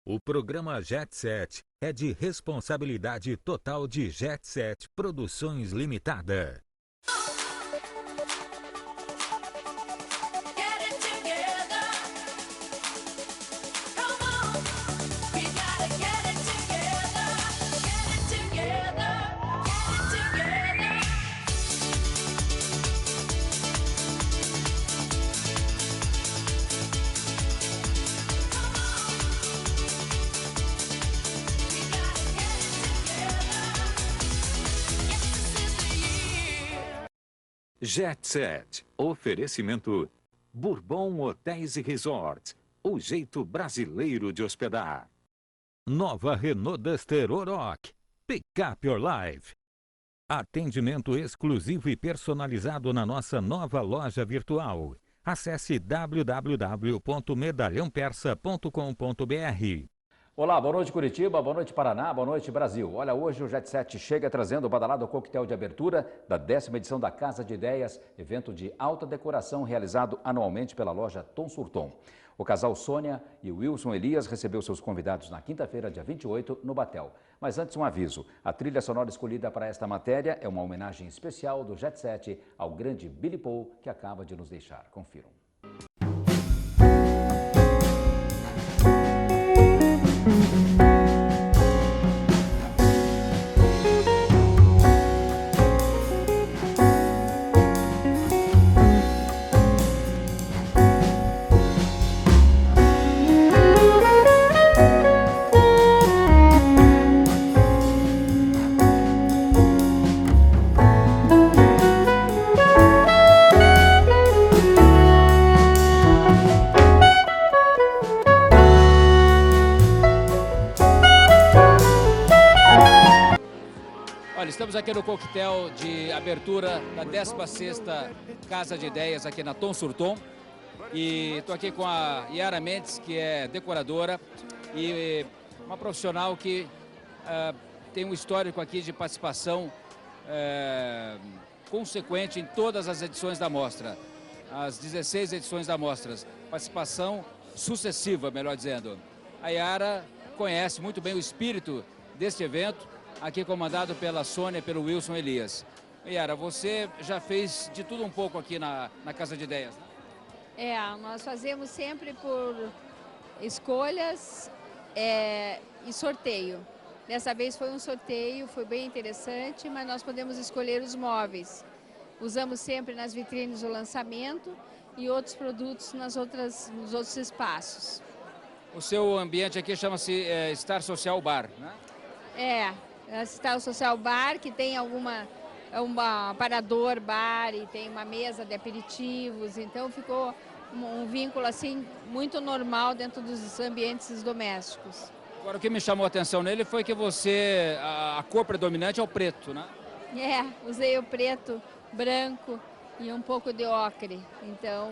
O programa Jet Set é de responsabilidade total de Jet Set Produções Limitada. Jet Set, oferecimento Bourbon Hotéis e Resorts, o jeito brasileiro de hospedar. Nova Renault Duster Oroch, Pick Up Your Life. Atendimento exclusivo e personalizado na nossa nova loja virtual. Acesse www.medalhãopersa.com.br. Olá, boa noite Curitiba, boa noite Paraná, boa noite Brasil. Olha, hoje o Jet Set chega trazendo o badalado coquetel de abertura da 10ª edição da Casa de Ideias, evento de alta decoração realizado anualmente pela loja Tom Sur Tom. O casal Sônia e Wilson Elias recebeu seus convidados na quinta-feira, dia 28, no Batel. Mas antes um aviso, a trilha sonora escolhida para esta matéria é uma homenagem especial do Jet Set ao grande Billy Paul, que acaba de nos deixar. Confiram. Olha, estamos aqui no coquetel de abertura da 16ª Casa de Ideias aqui na Tom Sur Tom. E estou aqui com a Yara Mendes, que é decoradora e uma profissional que tem um histórico aqui de participação consequente em todas as edições da mostra. As 16 edições da mostra. Participação sucessiva, melhor dizendo. A Yara conhece muito bem o espírito deste evento, aqui comandado pela Sônia e pelo Wilson Elias. Yara, você já fez de tudo um pouco aqui na Casa de Ideias, né? Nós fazemos sempre por escolhas e sorteio. Dessa vez foi um sorteio, foi bem interessante, mas nós podemos escolher os móveis. Usamos sempre nas vitrines o lançamento e outros produtos nos outros espaços. O seu ambiente aqui chama-se Star Social Bar, né? Star Social Bar, que tem um aparador bar e tem uma mesa de aperitivos, então ficou um vínculo assim muito normal dentro dos ambientes domésticos. Agora, o que me chamou a atenção nele foi que a cor predominante é o preto, né? Usei o preto, branco e um pouco de ocre, então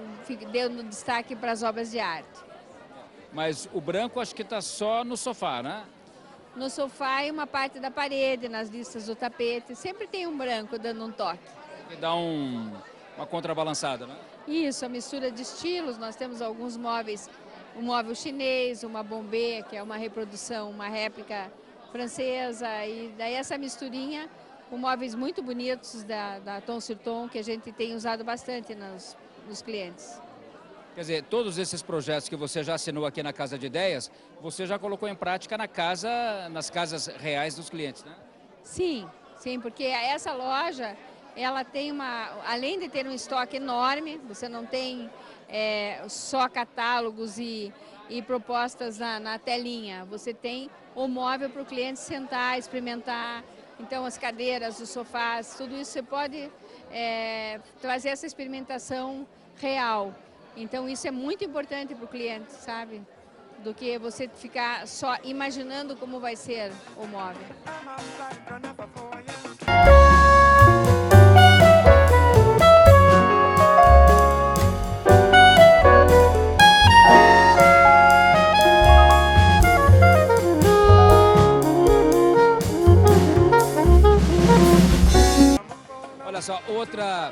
deu destaque para as obras de arte. Mas o branco acho que está só no sofá, né? No sofá e uma parte da parede, nas listas do tapete, sempre tem um branco dando um toque. E dá uma contrabalançada, né? Isso, a mistura de estilos, nós temos alguns móveis, um móvel chinês, uma bombê, que é uma reprodução, uma réplica francesa, e daí essa misturinha com móveis muito bonitos da Tom Sur Tom, que a gente tem usado bastante nos clientes. Quer dizer, todos esses projetos que você já assinou aqui na Casa de Ideias, você já colocou em prática nas casas reais dos clientes, né? Sim, porque essa loja, ela tem além de ter um estoque enorme, você não tem só catálogos e propostas na telinha, você tem o móvel para o cliente sentar, experimentar, então as cadeiras, os sofás, tudo isso você pode trazer essa experimentação real. Então isso é muito importante para o cliente, sabe? Do que você ficar só imaginando como vai ser o móvel. Olha só, outra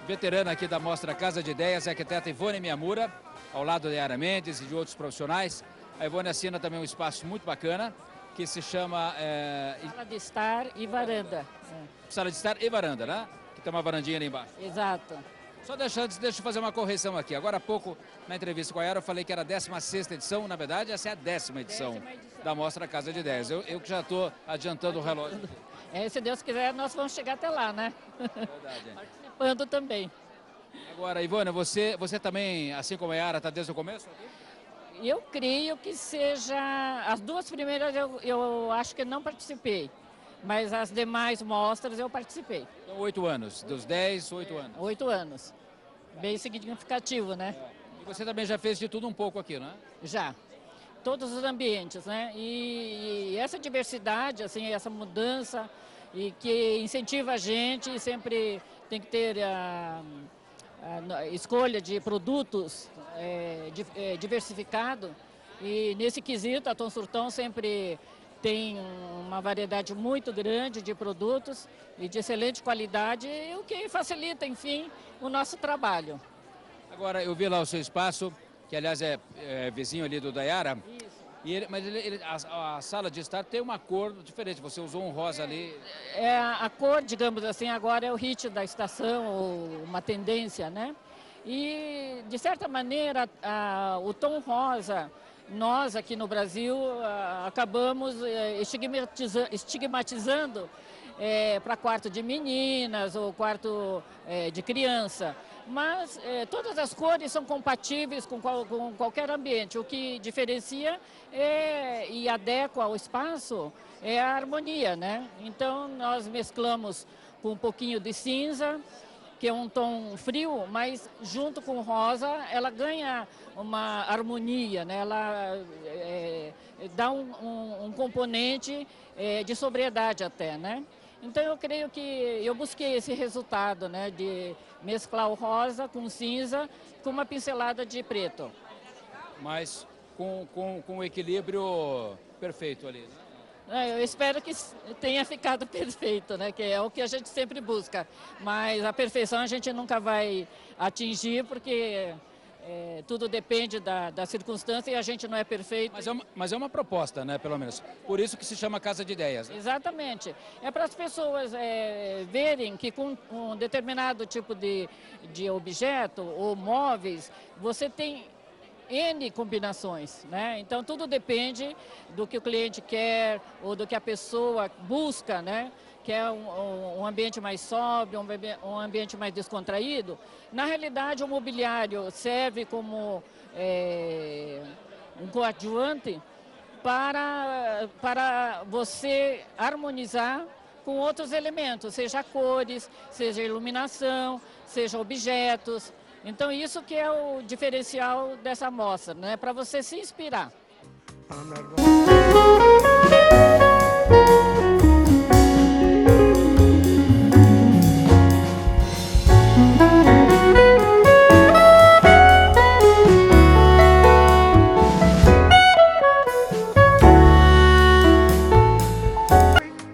veterana aqui da Mostra Casa de Ideias é a arquiteta Ivone Miyamura, ao lado de Yara Mendes e de outros profissionais. A Ivone assina também um espaço muito bacana, que se chama... Sala de estar e varanda. Sala de estar e varanda, né? Que tem uma varandinha ali embaixo. Exato. Só deixa eu fazer uma correção aqui. Agora há pouco, na entrevista com a Yara, eu falei que era a 16ª edição. Na verdade, essa é a 10ª edição da Mostra Casa de Ideias. Eu que já estou adiantando o relógio. Se Deus quiser, nós vamos chegar até lá, né? Verdade. Participando também. Agora, Ivone, você também, assim como a Yara, está desde o começo aqui? Eu creio que seja... As duas primeiras eu acho que não participei, mas as demais mostras eu participei. Então, 8 anos. Dos 10, 8 anos. 8 anos. Bem significativo, né? E você também já fez de tudo um pouco aqui, né? Já. Todos os ambientes, né? E essa diversidade, assim, essa mudança, e que incentiva a gente, e sempre tem que ter a escolha de produtos diversificado. E nesse quesito, a Tom Surtão sempre tem uma variedade muito grande de produtos e de excelente qualidade, o que facilita, enfim, o nosso trabalho. Agora, eu vi lá o seu espaço, que aliás é vizinho ali do Dayara. Isso. Mas a sala de estar tem uma cor diferente, você usou um rosa ali. A cor, digamos assim, agora é o hit da estação, ou uma tendência, né? E, de certa maneira, o tom rosa, nós aqui no Brasil acabamos estigmatizando para quarto de meninas ou quarto de criança. Mas todas as cores são compatíveis com qualquer ambiente. O que diferencia e adequa ao espaço é a harmonia, né? Então, nós mesclamos com um pouquinho de cinza, que é um tom frio, mas junto com o rosa ela ganha uma harmonia, né? Ela dá um componente de sobriedade até, né? Então eu creio que eu busquei esse resultado, né? De mesclar o rosa com cinza com uma pincelada de preto. Mas com o equilíbrio perfeito ali, né? Eu espero que tenha ficado perfeito, né? Que é o que a gente sempre busca. Mas a perfeição a gente nunca vai atingir, porque tudo depende da circunstância e a gente não é perfeito. Mas é uma proposta, né? Pelo menos. Por isso que se chama Casa de Ideias. Né? Exatamente. É para as pessoas verem que com um determinado tipo de objeto ou móveis, você tem N combinações, né? Então tudo depende do que o cliente quer ou do que a pessoa busca, né? Quer um ambiente mais sóbrio, um ambiente mais descontraído. Na realidade, o mobiliário serve como um coadjuvante para você harmonizar com outros elementos, seja cores, seja iluminação, seja objetos. Então isso que é o diferencial dessa mostra, né? Para você se inspirar.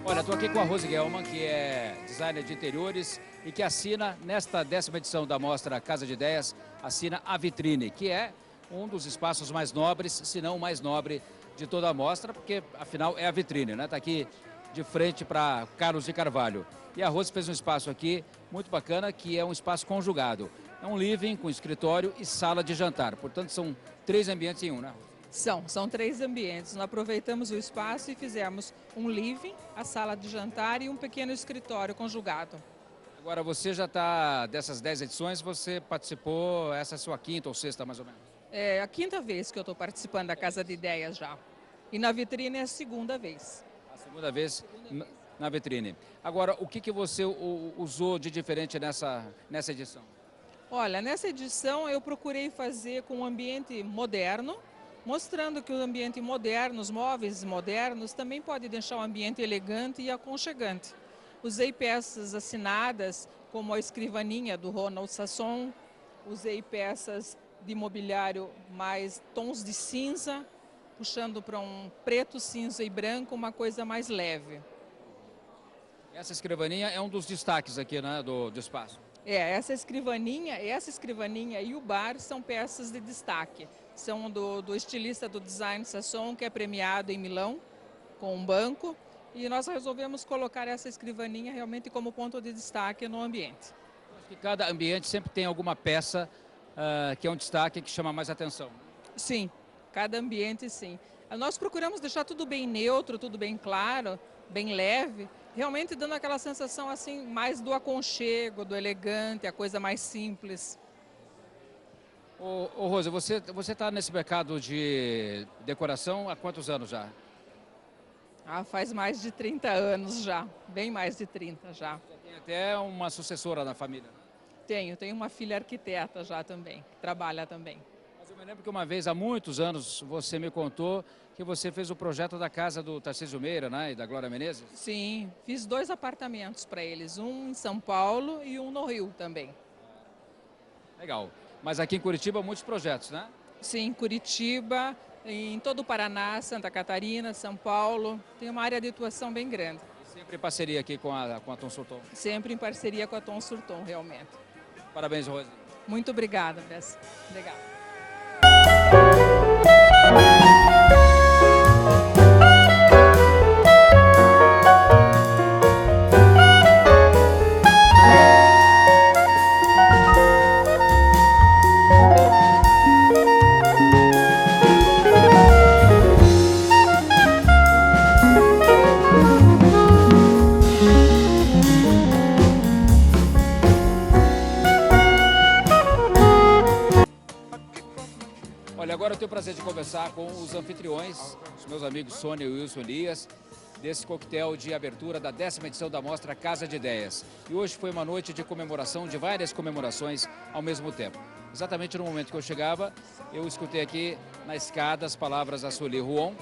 Olha, estou aqui com a Rose Gelman, que é designer de interiores e que assina, nesta 10ª edição da Mostra Casa de Ideias, assina a Vitrine, que é um dos espaços mais nobres, se não o mais nobre de toda a mostra, porque afinal é a vitrine, né? Está aqui de frente para Carlos de Carvalho. E a Rose fez um espaço aqui muito bacana, que é um espaço conjugado. É um living com escritório e sala de jantar. Portanto, são 3 ambientes em um, né? São 3 ambientes. Nós aproveitamos o espaço e fizemos um living, a sala de jantar e um pequeno escritório conjugado. Agora, você já está, dessas 10 edições, você participou, essa é a sua 5ª ou 6ª, mais ou menos? É a 5ª vez que eu estou participando da Casa de Ideias já. E na vitrine é a 2ª vez. A 2ª vez na vitrine. Agora, o que você usou de diferente nessa edição? Olha, nessa edição eu procurei fazer com um ambiente moderno, mostrando que o ambiente moderno, os móveis modernos, também pode deixar o ambiente elegante e aconchegante. Usei peças assinadas, como a escrivaninha do Ronald Sasson, usei peças de mobiliário mais tons de cinza, puxando para um preto, cinza e branco, uma coisa mais leve. Essa escrivaninha é um dos destaques aqui, né, do espaço. Essa escrivaninha e o bar são peças de destaque. São do estilista do design Sasson, que é premiado em Milão, com um banco. E nós resolvemos colocar essa escrivaninha realmente como ponto de destaque no ambiente. Acho que cada ambiente sempre tem alguma peça que é um destaque que chama mais atenção. Sim, cada ambiente sim. Nós procuramos deixar tudo bem neutro, tudo bem claro, bem leve, realmente dando aquela sensação assim mais do aconchego, do elegante, a coisa mais simples. Ô Rosa, você está nesse mercado de decoração há quantos anos já? Faz mais de 30 anos já, bem mais de 30 já. Já tem até uma sucessora na família. Tenho uma filha arquiteta já também, que trabalha também. Mas eu me lembro que uma vez, há muitos anos, você me contou que você fez o projeto da casa do Tarcísio Meira, né, e da Glória Menezes. Sim, fiz 2 apartamentos para eles, um em São Paulo e um no Rio também. Legal. Mas aqui em Curitiba, muitos projetos, né? Sim, Curitiba, em todo o Paraná, Santa Catarina, São Paulo, tem uma área de atuação bem grande. Sempre em parceria aqui com a Tom Surton. Sempre em parceria com a Tom Surton, realmente. Parabéns, Rosa. Muito obrigada, Bessa. Obrigada. Olha, agora eu tenho o prazer de conversar com os anfitriões, os meus amigos Sônia, Wilson e Elias, desse coquetel de abertura da 10ª edição da mostra Casa de Ideias. E hoje foi uma noite de comemoração, de várias comemorações ao mesmo tempo. Exatamente no momento que eu chegava, eu escutei aqui na escada as palavras da Sueli Ruon,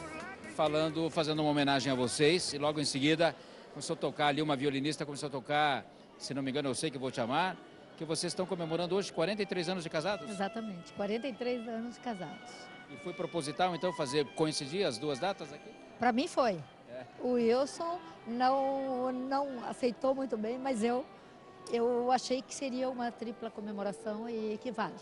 fazendo uma homenagem a vocês, e logo em seguida começou a tocar ali, uma violinista começou a tocar, se não me engano, Eu Sei Que Vou Te Amar, que vocês estão comemorando hoje 43 anos de casados? Exatamente, 43 anos de casados. E foi proposital, então, coincidir as duas datas aqui? Para mim foi. O Wilson não aceitou muito bem, mas eu achei que seria uma tripla comemoração e que vale.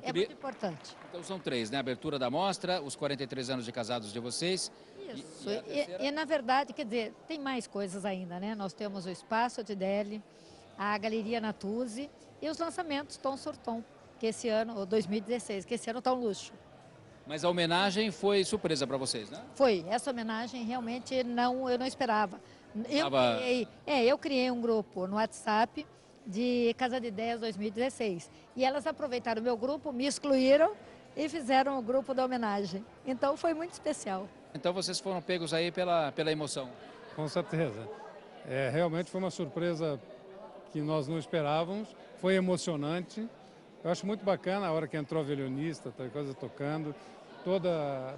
É muito importante. Então são 3, né? A abertura da mostra, os 43 anos de casados de vocês. Isso. E na verdade, quer dizer, tem mais coisas ainda, né? Nós temos o Espaço Tidelli, a Galeria Natuzzi e os lançamentos Tom Surton, que esse ano, 2016, que esse ano está um luxo. Mas a homenagem foi surpresa para vocês, né? Foi, essa homenagem realmente eu não esperava. Eu criei um grupo no WhatsApp de Casa de Ideias 2016 e elas aproveitaram o meu grupo, me excluíram e fizeram o grupo da homenagem. Então foi muito especial. Então vocês foram pegos aí pela emoção. Com certeza. Realmente foi uma surpresa que nós não esperávamos, foi emocionante. Eu acho muito bacana a hora que entrou a violinista, tal coisa tocando,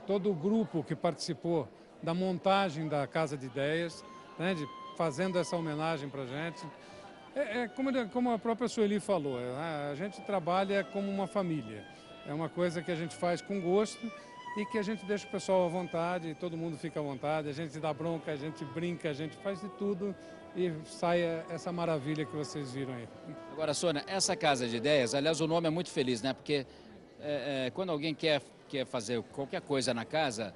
todo o grupo que participou da montagem da Casa de Ideias, né, fazendo essa homenagem para a gente. Como a própria Sueli falou, a gente trabalha como uma família. É uma coisa que a gente faz com gosto e que a gente deixa o pessoal à vontade, todo mundo fica à vontade, a gente dá bronca, a gente brinca, a gente faz de tudo e sai essa maravilha que vocês viram aí. Agora, Sônia, essa Casa de Ideias, aliás, o nome é muito feliz, né? Porque quando alguém quer fazer qualquer coisa na casa,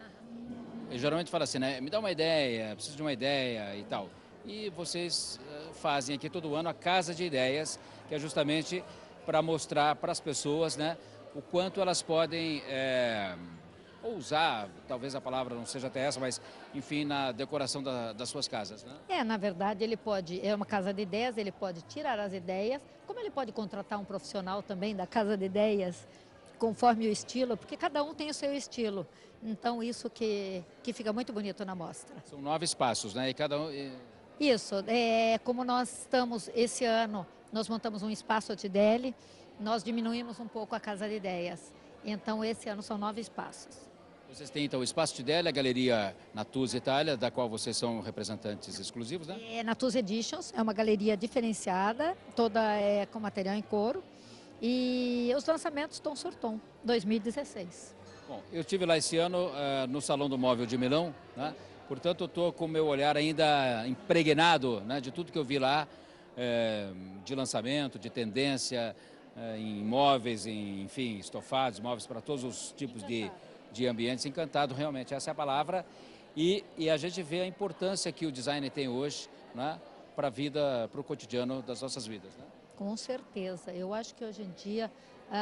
ele geralmente fala assim, né? Me dá uma ideia, preciso de uma ideia e tal. E vocês fazem aqui todo ano a Casa de Ideias, que é justamente para mostrar para as pessoas, né, o quanto elas podem ousar, talvez a palavra não seja até essa, mas enfim, na decoração das suas casas, né? Na verdade, é uma casa de ideias, ele pode tirar as ideias, como ele pode contratar um profissional também da casa de ideias, conforme o estilo, porque cada um tem o seu estilo. Então, isso que fica muito bonito na mostra. São 9 espaços, né? E cada um... Isso, como nós estamos, esse ano, nós montamos um espaço Tidelli, nós diminuímos um pouco a casa de ideias. Então, esse ano são 9 espaços. Vocês têm, então, o Espaço Tidelli, a Galeria Natuzzi Itália, da qual vocês são representantes exclusivos, né? Natuzzi Editions, é uma galeria diferenciada, toda com material em couro. E os lançamentos Tom Surton, 2016. Bom, eu estive lá esse ano no Salão do Móvel de Milão, né? Portanto, eu estou com o meu olhar ainda impregnado, né, de tudo que eu vi lá, de lançamento, de tendência, em móveis, enfim, estofados, móveis para todos os tipos de ambientes. Encantado, realmente, essa é a palavra. E a gente vê a importância que o design tem hoje, né, para a vida, para o cotidiano das nossas vidas, né? Com certeza. Eu acho que hoje em dia,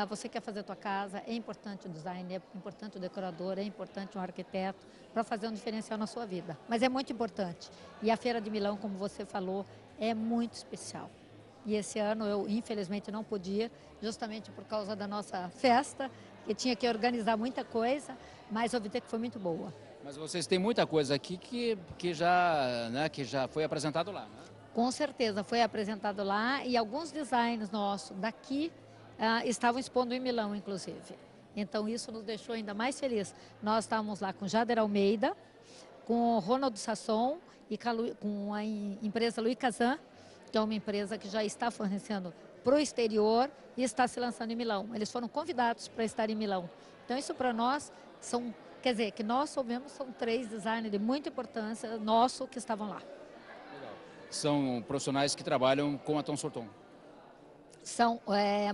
você quer fazer a tua casa, é importante o design, é importante o decorador, é importante um arquiteto para fazer um diferencial na sua vida. Mas é muito importante. E a Feira de Milão, como você falou, é muito especial. E esse ano eu, infelizmente, não pude ir, justamente por causa da nossa festa, que tinha que organizar muita coisa, mas ouvi dizer que foi muito boa. Mas vocês têm muita coisa aqui que já foi apresentado lá, né? Com certeza, foi apresentado lá e alguns designs nossos daqui estavam expondo em Milão, inclusive. Então, isso nos deixou ainda mais felizes. Nós estávamos lá com Jader Almeida, com Ronaldo Sasson e com a empresa Louis Kazan, que é uma empresa que já está fornecendo para o exterior e está se lançando em Milão. Eles foram convidados para estar em Milão. Então, isso para nós quer dizer, que nós soubemos, são 3 designers de muita importância, nosso, que estavam lá. São profissionais que trabalham com a Thom Sorton. São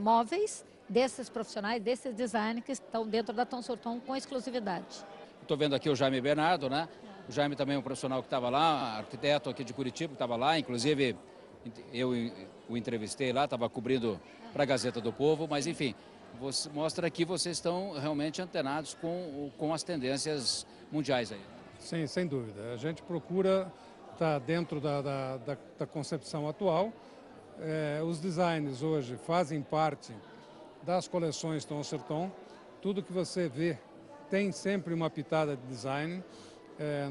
móveis desses profissionais, desses designers que estão dentro da Thom Sorton com exclusividade. Estou vendo aqui o Jaime Bernardo, né? O Jaime também é um profissional que estava lá, arquiteto aqui de Curitiba, que estava lá. Inclusive, eu o entrevistei lá, estava cobrindo para a Gazeta do Povo. Mas, enfim, mostra que vocês estão realmente antenados com as tendências mundiais aí. Sim, sem dúvida. A gente procura estar dentro da concepção atual. Os designs hoje fazem parte das coleções Thom Sorton. Tudo que você vê tem sempre uma pitada de design.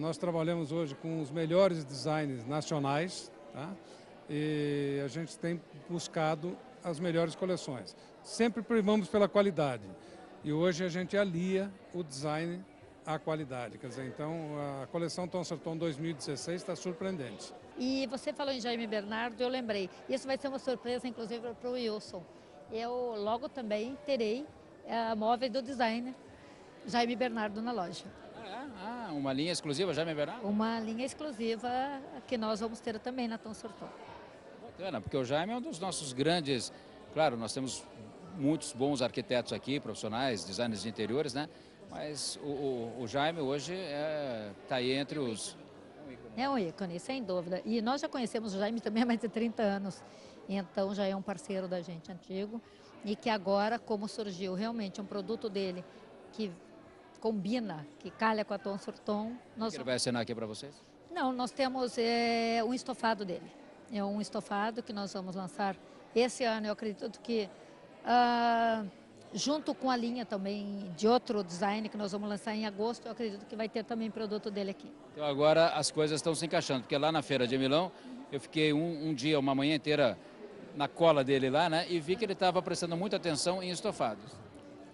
Nós trabalhamos hoje com os melhores designers nacionais, tá? E a gente tem buscado as melhores coleções. Sempre primamos pela qualidade. E hoje a gente alia o design à qualidade. Quer dizer, então a coleção Thom Sorton 2016 está surpreendente. E você falou em Jaime Bernardo, eu lembrei. Isso vai ser uma surpresa, inclusive, para o Wilson. Eu logo também terei móveis do designer Jaime Bernardo na loja. Uma linha exclusiva Jaime Bernardo? Uma linha exclusiva que nós vamos ter também na Thom Sorton. Bacana, porque o Jaime é um dos nossos grandes... Claro, nós temos muitos bons arquitetos aqui, profissionais, designers de interiores, né? Mas o Jaime hoje está aí entre os... É um ícone, sem dúvida. E nós já conhecemos o Jaime também há mais de 30 anos. Então já é um parceiro da gente antigo. E que agora, como surgiu realmente um produto dele que combina, que calha com a Thom Sorton... Ele vai assinar aqui para vocês? Não, nós temos um estofado dele. É um estofado que nós vamos lançar esse ano. Eu acredito que, junto com a linha também de outro design que nós vamos lançar em agosto, eu acredito que vai ter também produto dele aqui. Então agora as coisas estão se encaixando, porque lá na Feira de Milão, eu fiquei um dia, uma manhã inteira na cola dele lá, né? E vi que ele estava prestando muita atenção em estofados.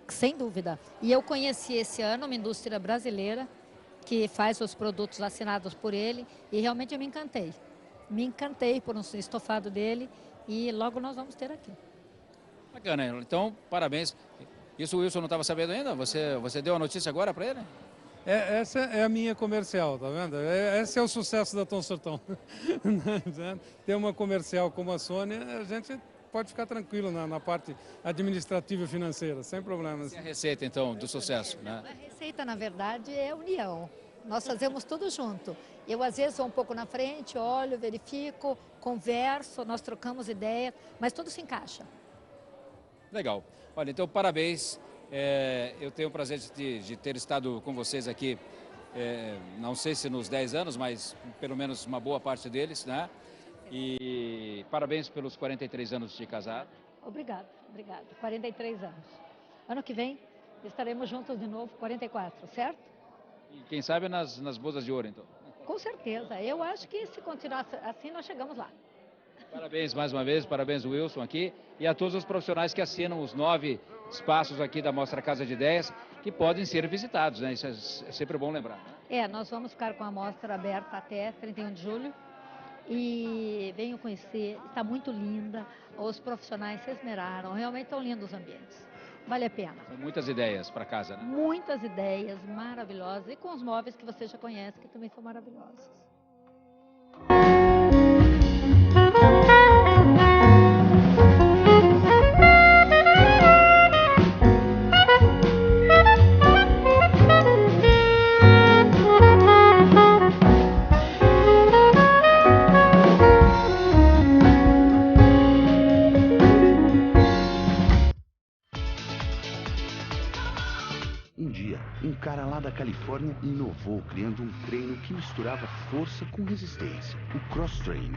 Sem dúvida. E eu conheci esse ano uma indústria brasileira que faz os produtos assinados por ele e realmente eu me encantei. Me encantei por um estofado dele e logo nós vamos ter aqui. Bacana, então parabéns. Isso o Wilson não estava sabendo ainda? Você deu a notícia agora para ele? Essa é a minha comercial, tá vendo? Esse é o sucesso da Thom Sorton. Ter uma comercial como a Sônia, a gente pode ficar tranquilo na parte administrativa e financeira, sem problemas. E a receita, então, do sucesso, né? A receita, na verdade, é união. Nós fazemos tudo junto. Eu, às vezes, vou um pouco na frente, olho, verifico, converso, nós trocamos ideias, mas tudo se encaixa. Legal. Olha, então, parabéns. Eu tenho o prazer de ter estado com vocês aqui, não sei se nos 10 anos, mas pelo menos uma boa parte deles, né? E parabéns pelos 43 anos de casado. Obrigada, obrigada. 43 anos. Ano que vem estaremos juntos de novo, 44, certo? E quem sabe nas bodas de ouro, então. Com certeza. Eu acho que se continuar assim, nós chegamos lá. Parabéns mais uma vez, parabéns Wilson aqui e a todos os profissionais que assinam os 9 espaços aqui da Mostra Casa de Ideias que podem ser visitados, né? Isso é sempre bom lembrar, né? Nós vamos ficar com a mostra aberta até 31 de julho e venham conhecer, está muito linda, os profissionais se esmeraram, realmente estão lindos os ambientes, vale a pena. São muitas ideias para casa, né? Muitas ideias maravilhosas e com os móveis que você já conhece, que também são maravilhosos. dia, um cara lá da Califórnia inovou criando um treino que misturava força com resistência, o cross-training.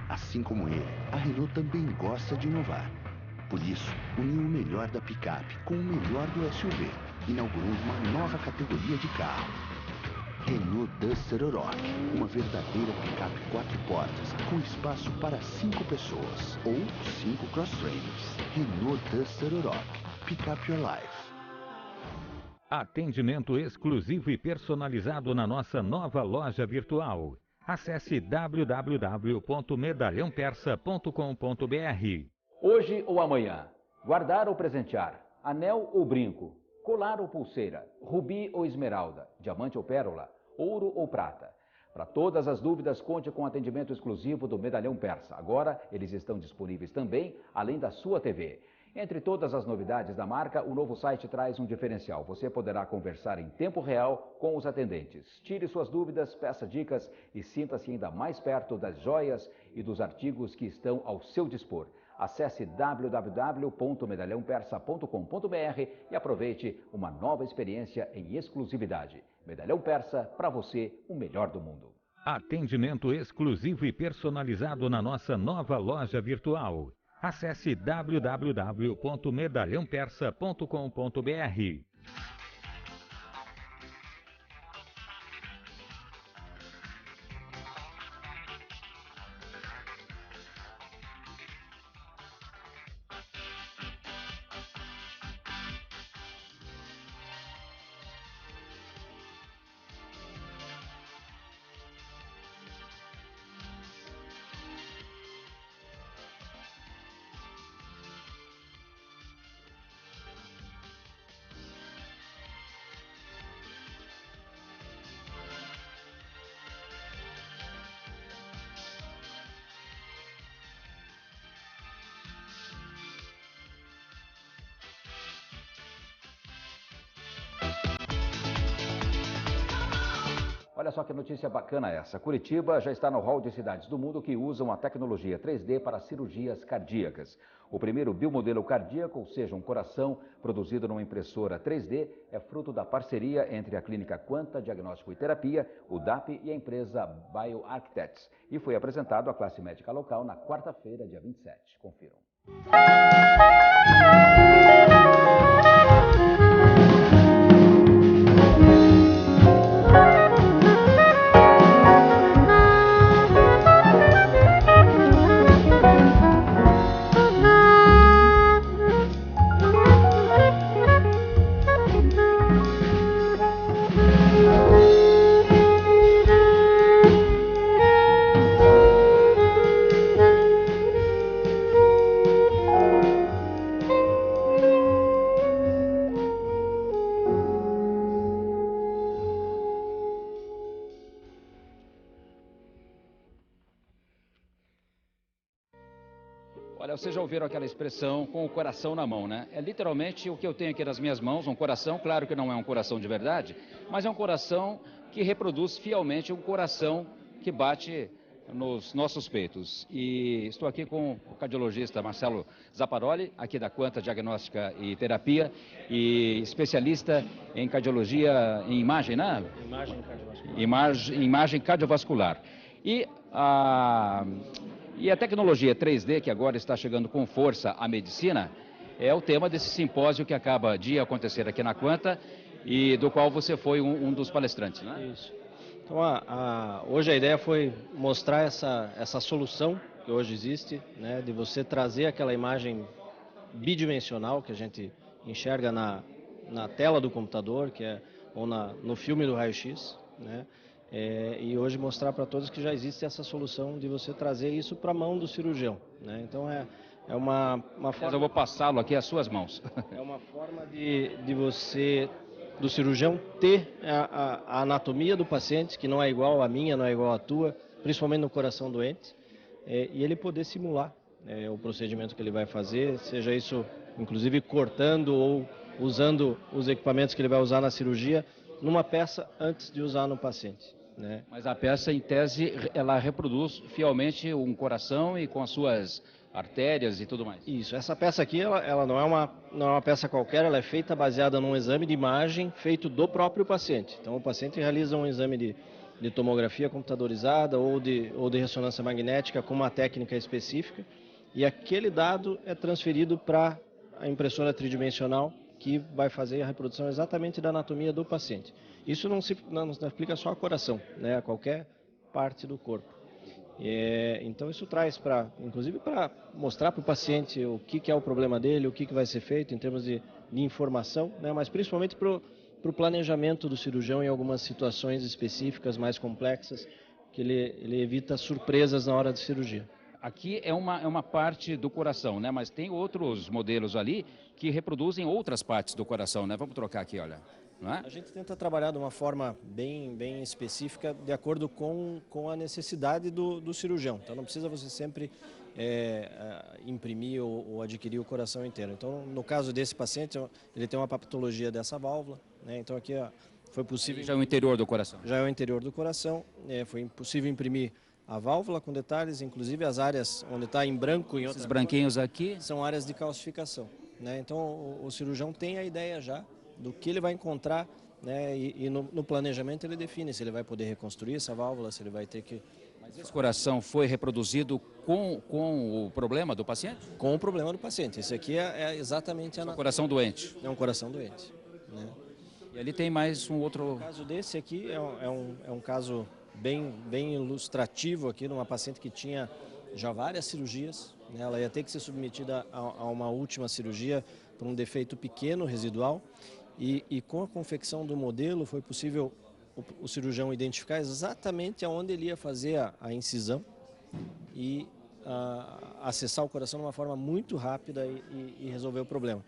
Assim como ele, a Renault também gosta de inovar. Por isso, uniu o melhor da picape com o melhor do SUV, inaugurando uma nova categoria de carro. Renault Duster Oroch, uma verdadeira picape 4 portas, com espaço para 5 pessoas, ou 5 cross-trainers. Renault Duster Oroch, pick up your life. Atendimento exclusivo e personalizado na nossa nova loja virtual. Acesse www.medalhãopersa.com.br. Hoje ou amanhã, guardar ou presentear, anel ou brinco, colar ou pulseira, rubi ou esmeralda, diamante ou pérola, ouro ou prata. Para todas as dúvidas, conte com atendimento exclusivo do Medalhão Persa. Agora, eles estão disponíveis também, além da sua TV. Entre todas as novidades da marca, o novo site traz um diferencial. Você poderá conversar em tempo real com os atendentes. Tire suas dúvidas, peça dicas e sinta-se ainda mais perto das joias e dos artigos que estão ao seu dispor. Acesse www.medalhãopersa.com.br e aproveite uma nova experiência em exclusividade. Medalhão Persa, para você, o melhor do mundo. Atendimento exclusivo e personalizado na nossa nova loja virtual. Acesse www.medalhãopersa.com.br. Olha só que notícia bacana essa. Curitiba já está no hall de cidades do mundo que usam a tecnologia 3D para cirurgias cardíacas. O primeiro biomodelo cardíaco, ou seja, um coração produzido numa impressora 3D, é fruto da parceria entre a Clínica Quanta Diagnóstico e Terapia, o DAP e a empresa BioArchitects. E foi apresentado à classe médica local na quarta-feira, dia 27. Confiram. Olha, vocês já ouviram aquela expressão com o coração na mão, né? É literalmente o que eu tenho aqui nas minhas mãos, um coração, claro que não é um coração de verdade, mas é um coração que reproduz fielmente um coração que bate nos nossos peitos. E estou aqui com o cardiologista Marcelo Zapparoli, aqui da Quanta Diagnóstica e Terapia, e especialista em cardiologia, em imagem, né? Imagem cardiovascular. Imagem cardiovascular. E a tecnologia 3D, que agora está chegando com força à medicina, é o tema desse simpósio que acaba de acontecer aqui na Quanta e do qual você foi um dos palestrantes, né? Isso. Então, hoje a ideia foi mostrar essa solução que hoje existe, né, de você trazer aquela imagem bidimensional que a gente enxerga na tela do computador, ou no filme do raio-x, né? E hoje mostrar para todos que já existe essa solução de você trazer isso para a mão do cirurgião, né? Então é uma forma... Mas eu vou passá-lo aqui às suas mãos. É uma forma de você, do cirurgião, ter a anatomia do paciente, que não é igual à minha, não é igual à tua, principalmente no coração doente, e ele poder simular o procedimento que ele vai fazer, seja isso inclusive cortando ou usando os equipamentos que ele vai usar na cirurgia, numa peça antes de usar no paciente, né? Mas a peça, em tese, ela reproduz fielmente um coração e com as suas artérias e tudo mais. Isso, essa peça aqui, ela não é uma peça qualquer, ela é feita baseada num exame de imagem feito do próprio paciente. Então o paciente realiza um exame de tomografia computadorizada ou de ressonância magnética com uma técnica específica, e aquele dado é transferido para a impressora tridimensional, que vai fazer a reprodução exatamente da anatomia do paciente. Isso não se aplica só ao coração, né, a qualquer parte do corpo. Então isso traz inclusive para mostrar para o paciente o que é o problema dele, o que vai ser feito em termos de informação, né, mas principalmente para o planejamento do cirurgião em algumas situações específicas mais complexas, que ele evita surpresas na hora de cirurgia. Aqui é uma parte do coração, né? Mas tem outros modelos ali que reproduzem outras partes do coração, né? Vamos trocar aqui, olha. Não é? A gente tenta trabalhar de uma forma bem específica, de acordo com a necessidade do cirurgião. Então não precisa você sempre imprimir ou adquirir o coração inteiro. Então no caso desse paciente, ele tem uma patologia dessa válvula, né? Então aqui foi possível... Já é o interior do coração. Já é o interior do coração, foi possível imprimir a válvula com detalhes, inclusive as áreas onde está em branco. Esses branquinhos aqui são áreas de calcificação, né? Então o cirurgião tem a ideia já do que ele vai encontrar, né? E no planejamento ele define se ele vai poder reconstruir essa válvula, se ele vai ter que... Mas esse coração foi reproduzido com o problema do paciente? Com o problema do paciente. Esse aqui é exatamente... É um coração doente? É um coração doente, né? E ali tem mais um outro... O caso desse aqui é um caso bem ilustrativo aqui, de uma paciente que tinha já várias cirurgias, né? Ela ia ter que ser submetida a uma última cirurgia por um defeito pequeno, residual, e com a confecção do modelo foi possível o cirurgião identificar exatamente aonde ele ia fazer a incisão e acessar o coração de uma forma muito rápida e resolver o problema.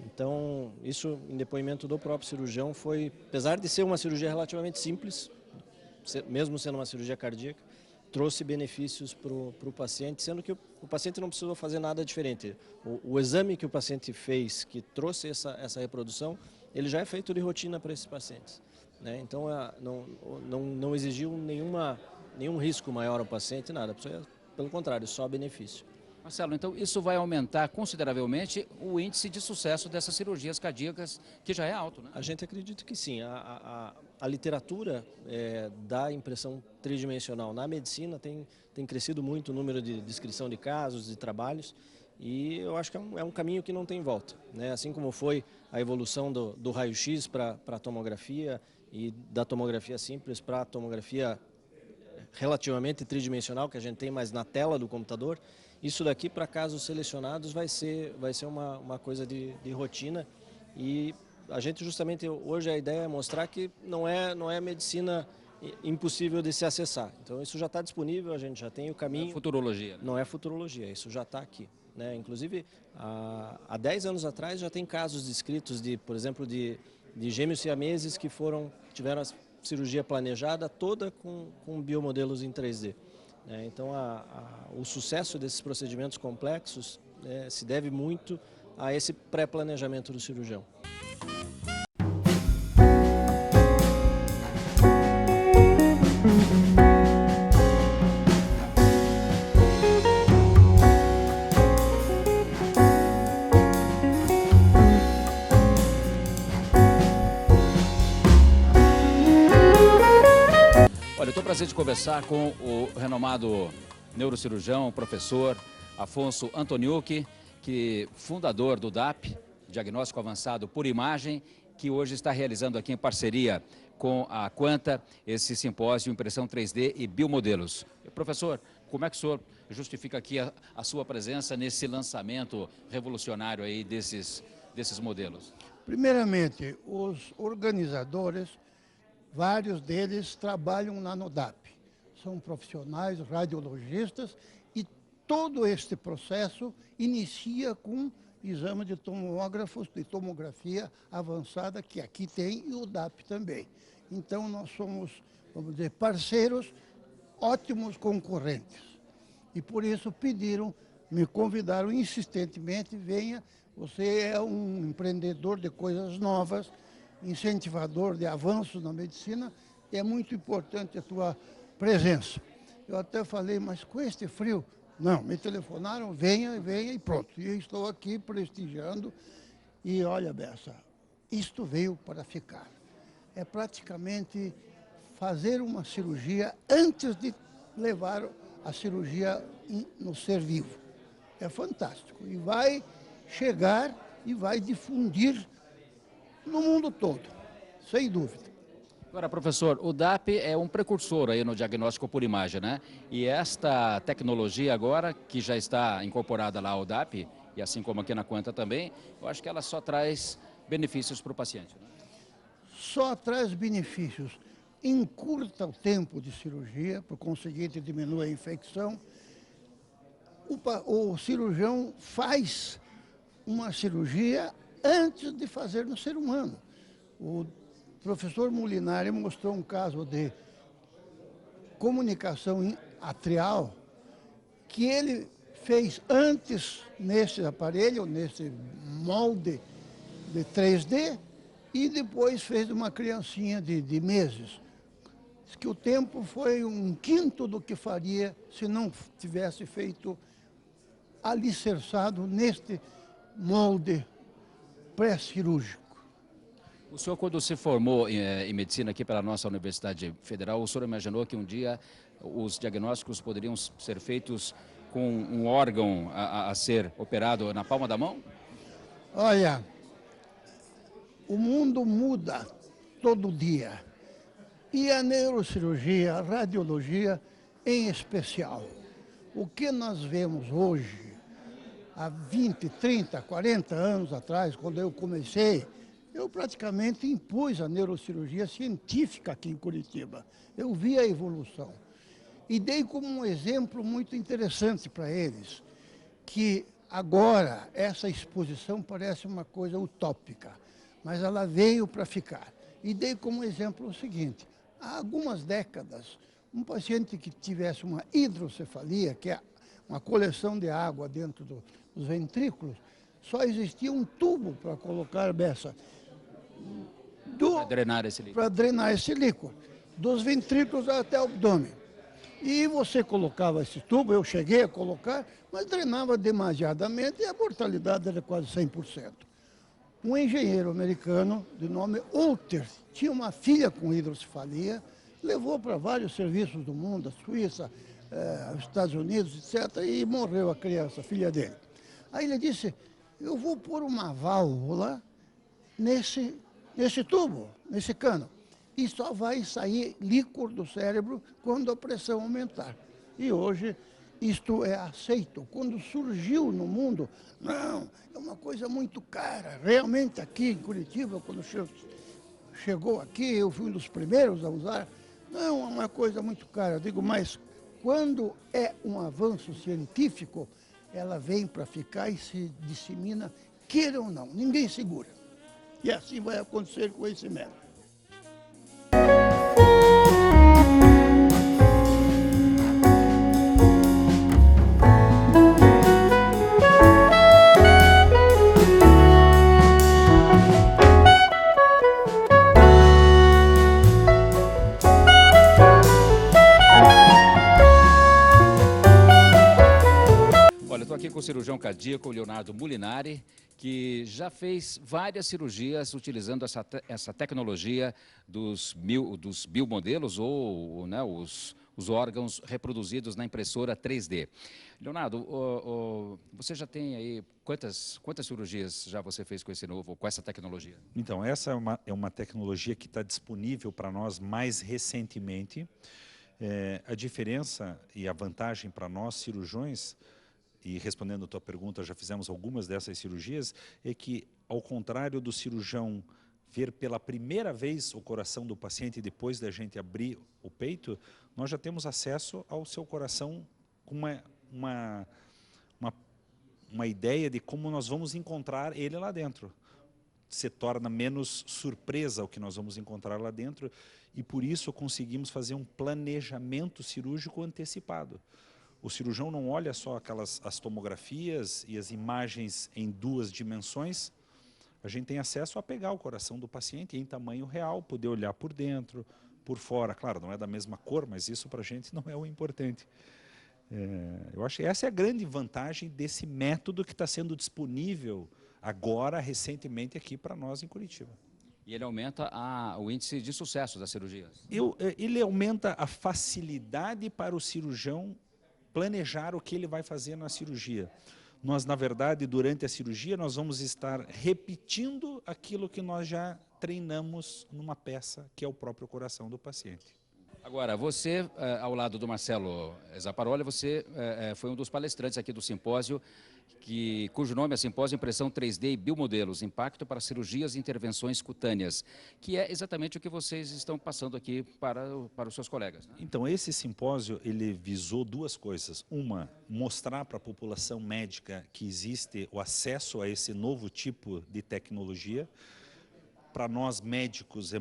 Então, isso em depoimento do próprio cirurgião foi, apesar de ser uma cirurgia relativamente simples, mesmo sendo uma cirurgia cardíaca, trouxe benefícios para o paciente, sendo que o paciente não precisou fazer nada diferente. O exame que o paciente fez, que trouxe essa reprodução, ele já é feito de rotina para esses pacientes, né? Então não exigiu nenhum risco maior ao paciente, nada. Pelo contrário, só benefício. Marcelo, então isso vai aumentar consideravelmente o índice de sucesso dessas cirurgias cardíacas, que já é alto, né? A gente acredita que sim. A literatura da impressão tridimensional na medicina tem crescido muito o número de descrição de casos, de trabalhos, e eu acho que é um caminho que não tem volta, né? Assim como foi a evolução do raio-x para a tomografia e da tomografia simples para a tomografia relativamente tridimensional, que a gente tem mais na tela do computador, isso daqui para casos selecionados vai ser uma coisa de rotina, e a gente justamente hoje a ideia é mostrar que não é medicina impossível de se acessar. Então isso já está disponível, a gente já tem o caminho. Não é futurologia, né? Não é futurologia, isso já está aqui, né? Inclusive há 10 anos atrás já tem casos descritos por exemplo, de gêmeos siameses que tiveram a cirurgia planejada toda com biomodelos em 3D. Então o sucesso desses procedimentos complexos se deve muito a esse pré-planejamento do cirurgião. Olha, eu estou prazer de conversar com o renomado neurocirurgião, professor Afonso Antoniucchi, fundador do DAP, Diagnóstico Avançado por Imagem, que hoje está realizando aqui em parceria com a Quanta esse simpósio Impressão 3D e Biomodelos. Professor, como é que o senhor justifica aqui a sua presença nesse lançamento revolucionário aí desses modelos? Primeiramente, os organizadores, vários deles trabalham lá no DAP. São profissionais, radiologistas, e todo este processo inicia com exame de tomógrafos, de tomografia avançada, que aqui tem, e o DAP também. Então, nós somos, vamos dizer, parceiros, ótimos concorrentes. E por isso me convidaram insistentemente, venha, você é um empreendedor de coisas novas, incentivador de avanços na medicina, e é muito importante a tua presença. Eu até falei, mas com este frio, Não, me telefonaram, venha, venha e pronto. E eu estou aqui prestigiando e olha, Bessa, isto veio para ficar. É praticamente fazer uma cirurgia antes de levar a cirurgia no ser vivo. É fantástico. E vai chegar e vai difundir no mundo todo, sem dúvida. Agora, professor, o DAP é um precursor aí no diagnóstico por imagem, né? E esta tecnologia agora, que já está incorporada lá ao DAP, e assim como aqui na Quanta também, eu acho que ela só traz benefícios para o paciente, né? Só traz benefícios. Encurta o tempo de cirurgia, por conseguinte diminui a infecção. O cirurgião faz uma cirurgia antes de fazer no ser humano. O professor Molinari mostrou um caso de comunicação atrial que ele fez antes nesse aparelho, nesse molde de 3D, e depois fez uma criancinha de meses. Diz que o tempo foi 1/5 do que faria se não tivesse feito alicerçado neste molde pré-cirúrgico. O senhor, quando se formou em medicina aqui pela nossa Universidade Federal, o senhor imaginou que um dia os diagnósticos poderiam ser feitos com um órgão a ser operado na palma da mão? Olha, o mundo muda todo dia. E a neurocirurgia, a radiologia em especial. O que nós vemos hoje, há 20, 30, 40 anos atrás, quando eu comecei, eu praticamente impus a neurocirurgia científica aqui em Curitiba. Eu vi a evolução. E dei como um exemplo muito interessante para eles, que agora essa exposição parece uma coisa utópica, mas ela veio para ficar. E dei como exemplo o seguinte: há algumas décadas, um paciente que tivesse uma hidrocefalia, que é uma coleção de água dentro dos ventrículos, só existia um tubo para colocar Bessa. Para drenar esse líquido, dos ventrículos até o abdômen. E você colocava esse tubo, eu cheguei a colocar, mas drenava demasiadamente e a mortalidade era quase 100%. Um engenheiro americano de nome Ulter tinha uma filha com hidrocefalia, levou para vários serviços do mundo, a Suíça, os Estados Unidos, etc., e morreu a criança, a filha dele. Aí ele disse, eu vou pôr uma válvula nesse tubo, nesse cano, e só vai sair líquor do cérebro quando a pressão aumentar. E hoje isto é aceito. Quando surgiu no mundo, não, é uma coisa muito cara. Realmente aqui em Curitiba, quando chegou aqui, eu fui um dos primeiros a usar, não, é uma coisa muito cara. Eu digo, mas quando é um avanço científico, ela vem para ficar e se dissemina, queira ou não, ninguém segura. E assim vai acontecer com esse método. Olha, eu estou aqui com o cirurgião cardíaco Leonardo Molinari, que já fez várias cirurgias utilizando essa tecnologia dos biomodelos ou né, os órgãos reproduzidos na impressora 3D. Leonardo, você já tem aí, quantas cirurgias já você fez com com essa tecnologia? Então, essa é uma tecnologia que está disponível para nós mais recentemente. A diferença e a vantagem para nós, cirurgiões, e respondendo a tua pergunta, já fizemos algumas dessas cirurgias, é que, ao contrário do cirurgião ver pela primeira vez o coração do paciente depois da gente abrir o peito, nós já temos acesso ao seu coração com uma ideia de como nós vamos encontrar ele lá dentro. Se torna menos surpresa o que nós vamos encontrar lá dentro e por isso conseguimos fazer um planejamento cirúrgico antecipado. O cirurgião não olha só as tomografias e as imagens em 2 dimensões. A gente tem acesso a pegar o coração do paciente em tamanho real, poder olhar por dentro, por fora. Claro, não é da mesma cor, mas isso para a gente não é o importante. Eu acho que essa é a grande vantagem desse método que está sendo disponível agora, recentemente, aqui para nós em Curitiba. E ele aumenta o índice de sucesso das cirurgias? Ele aumenta a facilidade para o cirurgião planejar o que ele vai fazer na cirurgia. Nós, na verdade, durante a cirurgia, nós vamos estar repetindo aquilo que nós já treinamos numa peça, que é o próprio coração do paciente. Agora, você, ao lado do Marcelo Zapparoli, você foi um dos palestrantes aqui do simpósio, cujo nome é Simpósio Impressão 3D e Biomodelos, Impacto para Cirurgias e Intervenções Cutâneas, que é exatamente o que vocês estão passando aqui para os seus colegas, né? Então, esse simpósio, ele visou duas coisas. Uma, mostrar para a população médica que existe o acesso a esse novo tipo de tecnologia. Para nós médicos,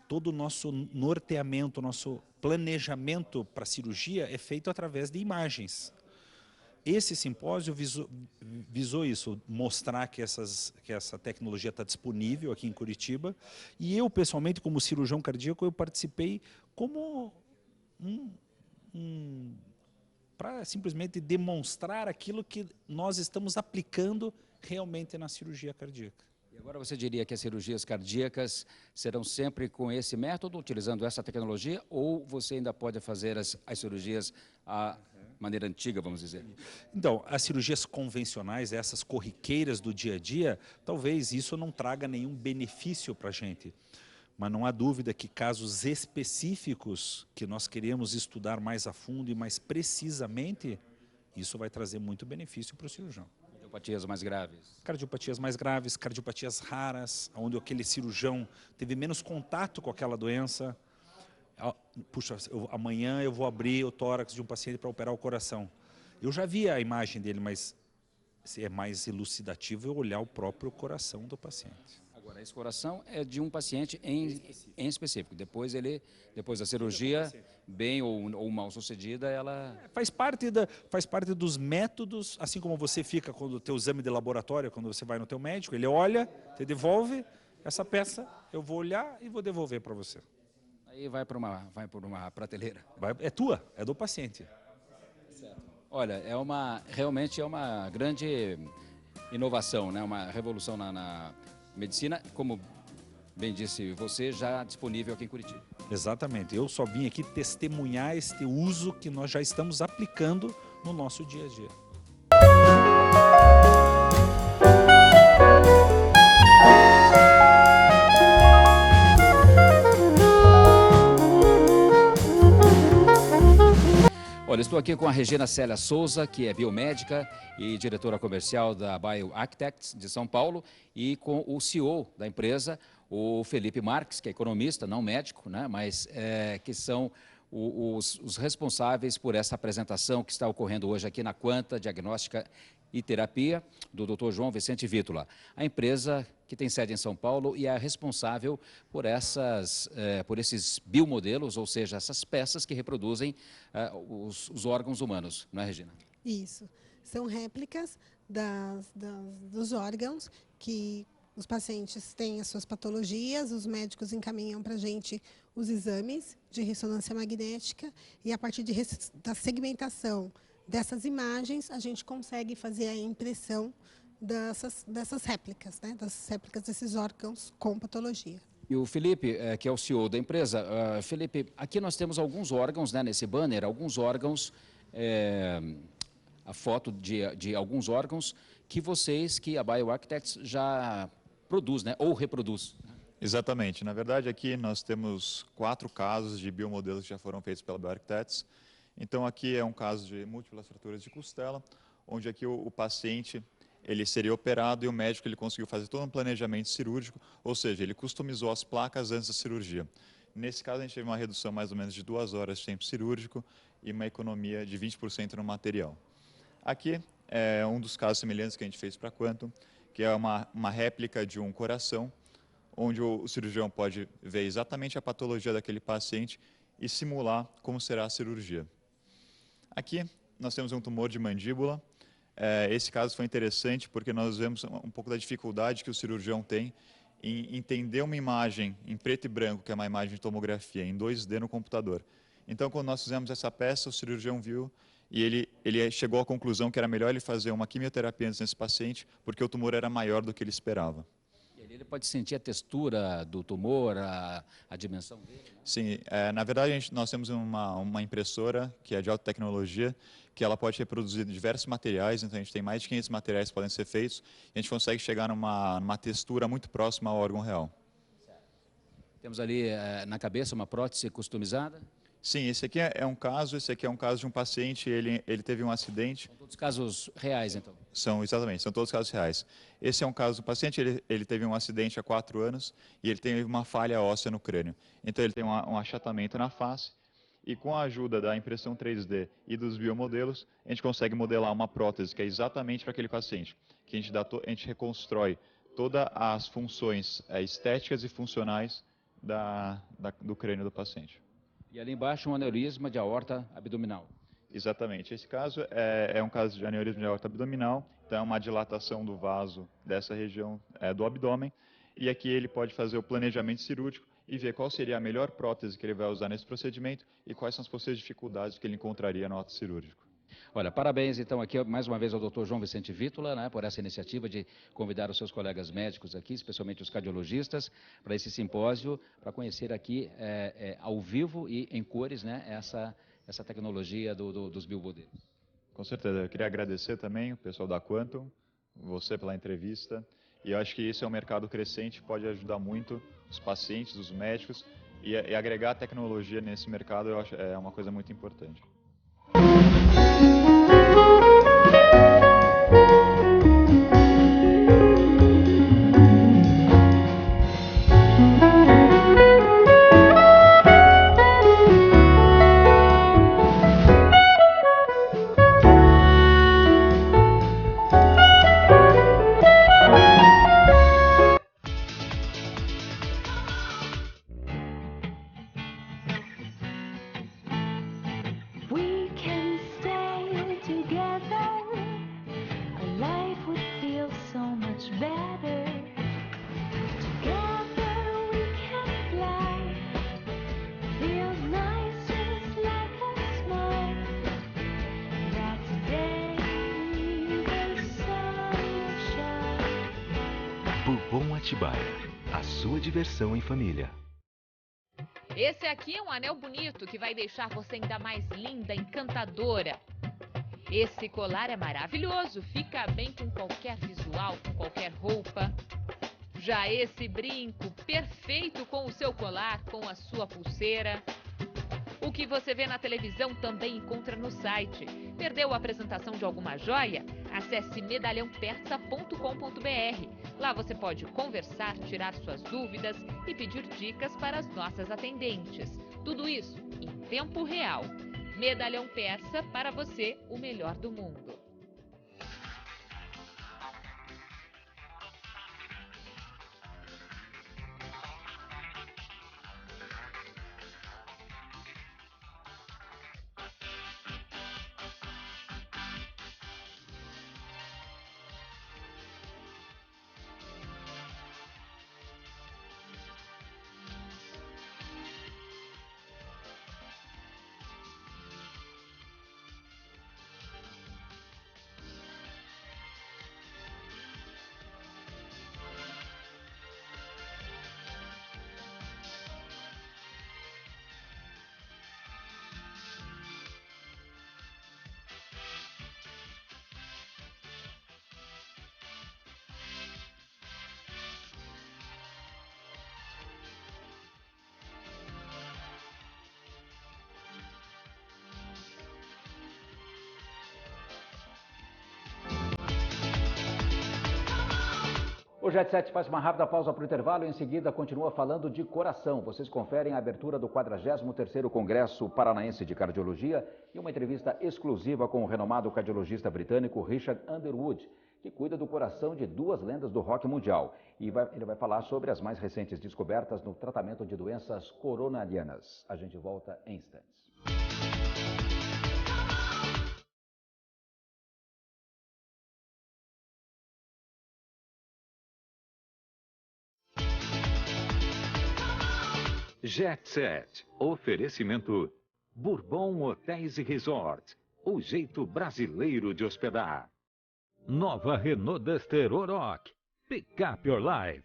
todo o nosso norteamento, nosso planejamento para a cirurgia é feito através de imagens. Esse simpósio visou isso, mostrar que essa tecnologia está disponível aqui em Curitiba. E eu, pessoalmente, como cirurgião cardíaco, eu participei como para simplesmente demonstrar aquilo que nós estamos aplicando realmente na cirurgia cardíaca. E agora você diria que as cirurgias cardíacas serão sempre com esse método, utilizando essa tecnologia, ou você ainda pode fazer as cirurgias maneira antiga, vamos dizer? Então, as cirurgias convencionais, essas corriqueiras do dia a dia, talvez isso não traga nenhum benefício para a gente. Mas não há dúvida que casos específicos que nós queremos estudar mais a fundo e mais precisamente, isso vai trazer muito benefício para o cirurgião. Cardiopatias mais graves? Cardiopatias mais graves, cardiopatias raras, onde aquele cirurgião teve menos contato com aquela doença. Puxa, amanhã eu vou abrir o tórax de um paciente para operar o coração. Eu já vi a imagem dele, mas é mais elucidativo eu olhar o próprio coração do paciente. Agora, esse coração é de um paciente em específico. Depois da cirurgia, bem ou mal sucedida, ela... Faz parte dos métodos, assim como você fica quando o teu exame de laboratório, quando você vai no teu médico, ele olha, te devolve, essa peça eu vou olhar e vou devolver para você. Aí vai por uma prateleira. É tua, é do paciente. Certo. Olha, realmente é uma grande inovação, né? Uma revolução na medicina, como bem disse você, já disponível aqui em Curitiba. Exatamente, eu só vim aqui testemunhar este uso que nós já estamos aplicando no nosso dia a dia. Olha, estou aqui com a Regina Célia Souza, que é biomédica e diretora comercial da BioArchitects de São Paulo, e com o CEO da empresa, o Felipe Marques, que é economista, não médico, né, mas que são os responsáveis por essa apresentação que está ocorrendo hoje aqui na Quanta Diagnóstica e Terapia, do Dr. João Vicente Vítola. A empresa que tem sede em São Paulo e é responsável por esses biomodelos, ou seja, essas peças que reproduzem os órgãos humanos, não é, Regina? Isso. São réplicas dos órgãos que os pacientes têm as suas patologias, os médicos encaminham para a gente os exames de ressonância magnética e a partir da segmentação dessas imagens, a gente consegue fazer a impressão dessas réplicas, né? Das réplicas desses órgãos com patologia. E o Felipe, que é o CEO da empresa, Felipe, aqui nós temos alguns órgãos, né, nesse banner, alguns órgãos, a foto de alguns órgãos que a BioArchitects já produz, né, ou reproduz. Exatamente. Na verdade, aqui nós temos 4 casos de biomodelos que já foram feitos pela BioArchitects. Então, aqui é um caso de múltiplas fraturas de costela, onde aqui o paciente ele seria operado e o médico ele conseguiu fazer todo um planejamento cirúrgico, ou seja, ele customizou as placas antes da cirurgia. Nesse caso, a gente teve uma redução mais ou menos de 2 horas de tempo cirúrgico e uma economia de 20% no material. Aqui é um dos casos semelhantes que a gente fez para a Quantum, que é uma réplica de um coração, onde o cirurgião pode ver exatamente a patologia daquele paciente e simular como será a cirurgia. Aqui nós temos um tumor de mandíbula. Esse caso foi interessante porque nós vemos um pouco da dificuldade que o cirurgião tem em entender uma imagem em preto e branco, que é uma imagem de tomografia, em 2D no computador. Então, quando nós fizemos essa peça, o cirurgião viu e ele chegou à conclusão que era melhor ele fazer uma quimioterapia antes nesse paciente, porque o tumor era maior do que ele esperava. E ali ele pode sentir a textura do tumor, a dimensão dele? Sim, na verdade nós temos uma impressora que é de alta tecnologia, que ela pode reproduzir diversos materiais, então a gente tem mais de 500 materiais que podem ser feitos, e a gente consegue chegar numa textura muito próxima ao órgão real. Temos ali na cabeça uma prótese customizada? Sim, esse aqui é um caso de um paciente, ele teve um acidente. São todos casos reais, então? Exatamente, são todos casos reais. Esse é um caso do paciente, ele teve um acidente há 4 anos e ele teve uma falha óssea no crânio. Então ele tem um achatamento na face e com a ajuda da impressão 3D e dos biomodelos, a gente consegue modelar uma prótese que é exatamente para aquele paciente, que a gente reconstrói todas as funções estéticas e funcionais do crânio do paciente. E ali embaixo um aneurisma de aorta abdominal. Exatamente. Esse caso é um caso de aneurisma de aorta abdominal, então é uma dilatação do vaso dessa região do abdômen, e aqui ele pode fazer o planejamento cirúrgico e ver qual seria a melhor prótese que ele vai usar nesse procedimento e quais são as possíveis dificuldades que ele encontraria no ato cirúrgico. Olha, parabéns então aqui mais uma vez ao Dr. João Vicente Vítola, né, por essa iniciativa de convidar os seus colegas médicos aqui, especialmente os cardiologistas, para esse simpósio, para conhecer aqui ao vivo e em cores, né, essa tecnologia dos biomodelos. Com certeza, eu queria agradecer também o pessoal da Quantum, você pela entrevista, e eu acho que isso é um mercado crescente, pode ajudar muito os pacientes, os médicos, e agregar tecnologia nesse mercado eu acho é uma coisa muito importante. Bourbon Atibaia, a sua diversão em família. Esse aqui é um anel bonito que vai deixar você ainda mais linda, encantadora. Esse colar é maravilhoso, fica bem com qualquer visual, com qualquer roupa. Já esse brinco, perfeito com o seu colar, com a sua pulseira. O que você vê na televisão também encontra no site. Perdeu a apresentação de alguma joia? Acesse medalhãopersa.com.br. Lá você pode conversar, tirar suas dúvidas e pedir dicas para as nossas atendentes. Tudo isso em tempo real. Medalhão Persa, para você, o melhor do mundo. O Jet Set faz uma rápida pausa para o intervalo e em seguida continua falando de coração. Vocês conferem a abertura do 43º Congresso Paranaense de Cardiologia e uma entrevista exclusiva com o renomado cardiologista britânico Richard Underwood, que cuida do coração de 2 lendas do rock mundial. E ele vai falar sobre as mais recentes descobertas no tratamento de doenças coronarianas. A gente volta em instantes. Jet Set. Oferecimento Bourbon Hotéis e Resort. o jeito brasileiro de hospedar. Nova Renault Duster Oroch. Pick up your life.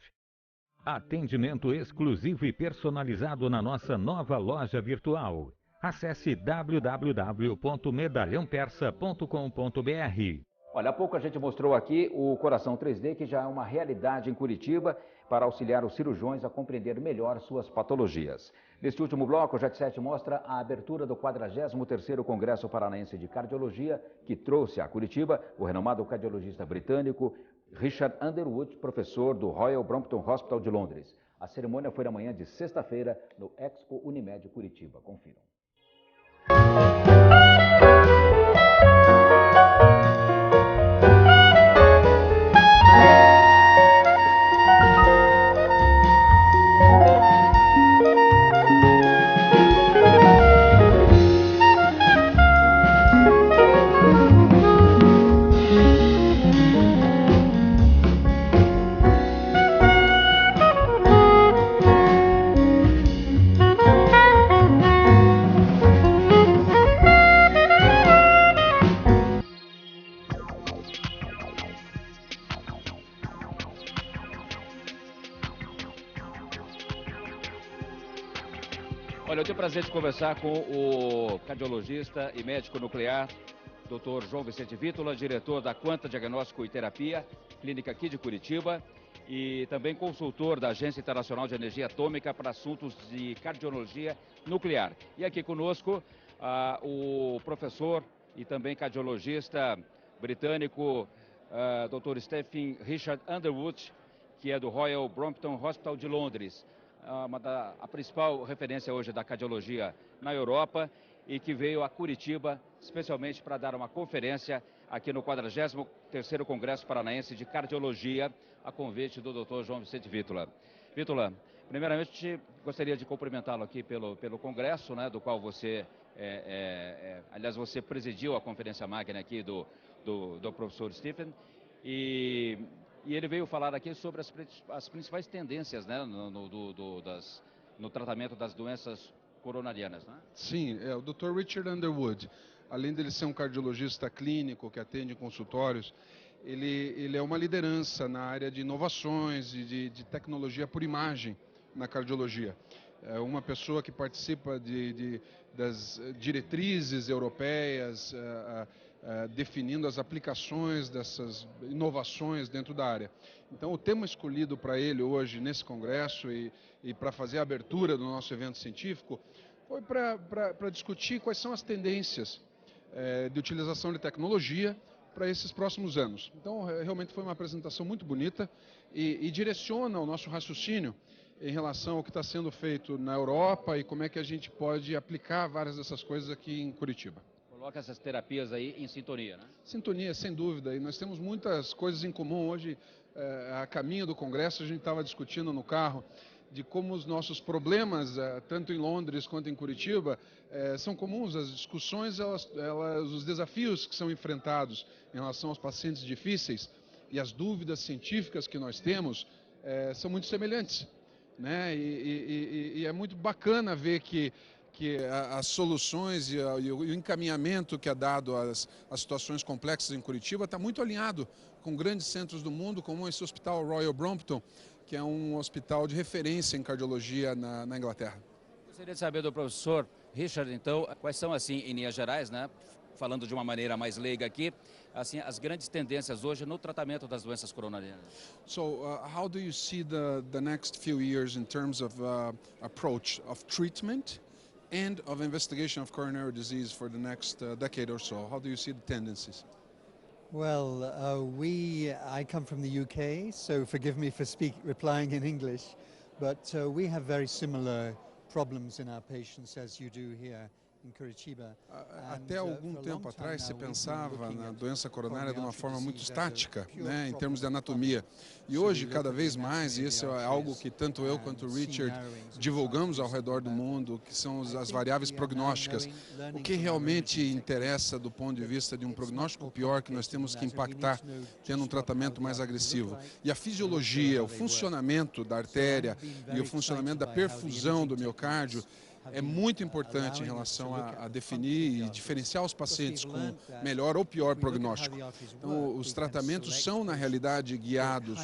Atendimento exclusivo e personalizado na nossa nova loja virtual. Acesse www.medalhãopersa.com.br. Olha, há pouco a gente mostrou aqui o Coração 3D, que já é uma realidade em Curitiba, para auxiliar os cirurgiões a compreender melhor suas patologias. Neste último bloco, o Jet7 mostra a abertura do 43º Congresso Paranaense de Cardiologia, que trouxe a Curitiba o renomado cardiologista britânico Richard Underwood, professor do Royal Brompton Hospital de Londres. A cerimônia foi na manhã de sexta-feira no Expo Unimed Curitiba. Confiram. Olha, eu tenho o prazer de conversar com o cardiologista e médico nuclear, Dr. João Vicente Vítola, diretor da Quanta Diagnóstico e Terapia, clínica aqui de Curitiba, e também consultor da Agência Internacional de Energia Atômica para assuntos de cardiologia nuclear. E aqui conosco o professor e também cardiologista britânico, Dr. Stephen Richard Underwood, que é do Royal Brompton Hospital de Londres. A principal referência hoje da cardiologia na Europa e que veio a Curitiba especialmente para dar uma conferência aqui no 43º Congresso Paranaense de Cardiologia, a convite do Dr. João Vicente Vítola. Vítola, primeiramente gostaria de cumprimentá-lo aqui pelo congresso, né, do qual você, aliás, você presidiu a conferência magna aqui do professor Stephen, e ele veio falar aqui sobre as principais tendências, né, no tratamento das doenças coronarianas, né? Sim, o Dr. Richard Underwood, além dele ser um cardiologista clínico que atende em consultórios, ele é uma liderança na área de inovações e de tecnologia por imagem na cardiologia. É uma pessoa que participa das diretrizes europeias, definindo as aplicações dessas inovações dentro da área. Então, o tema escolhido para ele hoje nesse congresso e para fazer a abertura do nosso evento científico foi para discutir quais são as tendências de utilização de tecnologia para esses próximos anos. Então, realmente foi uma apresentação muito bonita e direciona o nosso raciocínio em relação ao que está sendo feito na Europa e como é que a gente pode aplicar várias dessas coisas aqui em Curitiba. Coloca essas terapias aí em sintonia, né? Sintonia, sem dúvida. E nós temos muitas coisas em comum. Hoje, a caminho do Congresso, a gente estava discutindo no carro de como os nossos problemas, tanto em Londres quanto em Curitiba, são comuns. As discussões, os desafios que são enfrentados em relação aos pacientes difíceis e as dúvidas científicas que nós temos são muito semelhantes, né? E é muito bacana ver que as soluções e o encaminhamento que é dado às situações complexas em Curitiba está muito alinhado com grandes centros do mundo, como esse Hospital Royal Brompton, que é um hospital de referência em cardiologia na Inglaterra. Gostaria de saber do professor Richard, então, quais são, assim, em linhas gerais, né, falando de uma maneira mais leiga aqui, assim, as grandes tendências hoje no tratamento das doenças coronarianas? So, how do you see the next few years in terms of approach of treatment and of investigation of coronary disease for the next decade or so? How do you see the tendencies? Well, I come from the UK, so forgive me for replying in English, but we have very similar problems in our patients as you do here in Curitiba. Até algum tempo atrás se pensava na doença coronária de uma forma muito estática, né, em termos de anatomia. E hoje, cada vez mais, e isso é algo que tanto eu quanto o Richard divulgamos ao redor do mundo, que são as variáveis prognósticas. O que realmente interessa do ponto de vista de um prognóstico pior que nós temos que impactar, tendo um tratamento mais agressivo. E a fisiologia, o funcionamento da artéria e o funcionamento da perfusão do miocárdio, é muito importante em relação a definir e diferenciar os pacientes com melhor ou pior prognóstico. Então, os tratamentos são, na realidade, guiados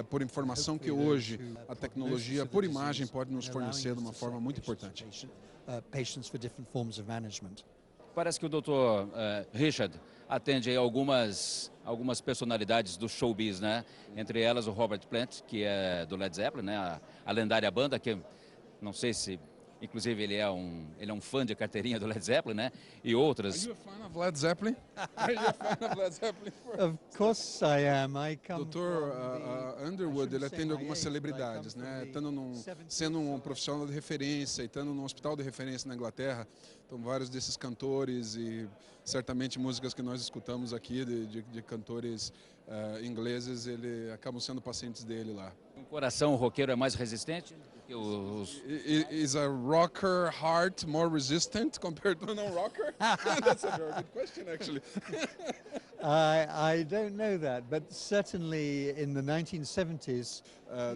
por informação que hoje a tecnologia por imagem pode nos fornecer de uma forma muito importante. Parece que o Dr. Richard atende aí algumas personalidades do showbiz, né? Entre elas o Robert Plant, que é do Led Zeppelin, né? A lendária banda que não sei se, inclusive, ele é um fã de carteirinha do Led Zeppelin, né? E outras. Are you a fan of Led Zeppelin? Are you a fan of Led Zeppelin? Of course I am. Dr. Underwood, ele atende algumas celebridades, né? Sendo um profissional de referência e estando num hospital de referência na Inglaterra. Então, vários desses cantores e certamente músicas que nós escutamos aqui de cantores ingleses, acabam sendo pacientes dele lá. O coração roqueiro é mais resistente? Is a rocker heart more resistant compared to a non-rocker? That's a very good question, actually. I don't know that, but certainly in the 1970s...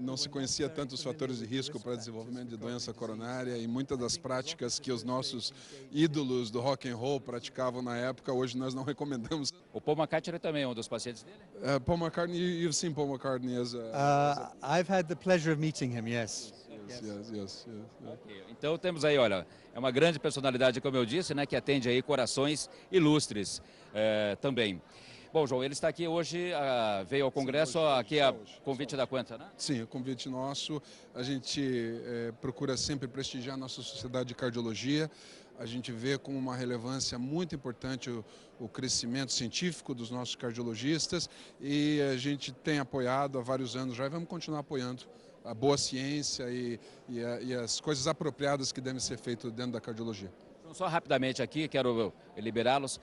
não se conhecia tanto os fatores de risco para desenvolvimento de doença coronária e muitas das práticas que os nossos ídolos do rock and roll praticavam na época, hoje nós não recomendamos. O Paul McCartney também é um dos pacientes dele? Paul McCartney, you've seen Paul McCartney as I've had the pleasure of meeting him, yes. Yes. Okay. Então temos aí, olha, é uma grande personalidade, como eu disse, né, que atende aí corações ilustres também. Bom, João, ele está aqui hoje, veio ao Congresso, aqui a convite da Quanta, né? Sim, o convite nosso. A gente procura sempre prestigiar a nossa sociedade de cardiologia. A gente vê com uma relevância muito importante o crescimento científico dos nossos cardiologistas e a gente tem apoiado há vários anos já e vamos continuar apoiando a boa ciência e as coisas apropriadas que devem ser feitas dentro da cardiologia. Só rapidamente aqui, quero liberá-los.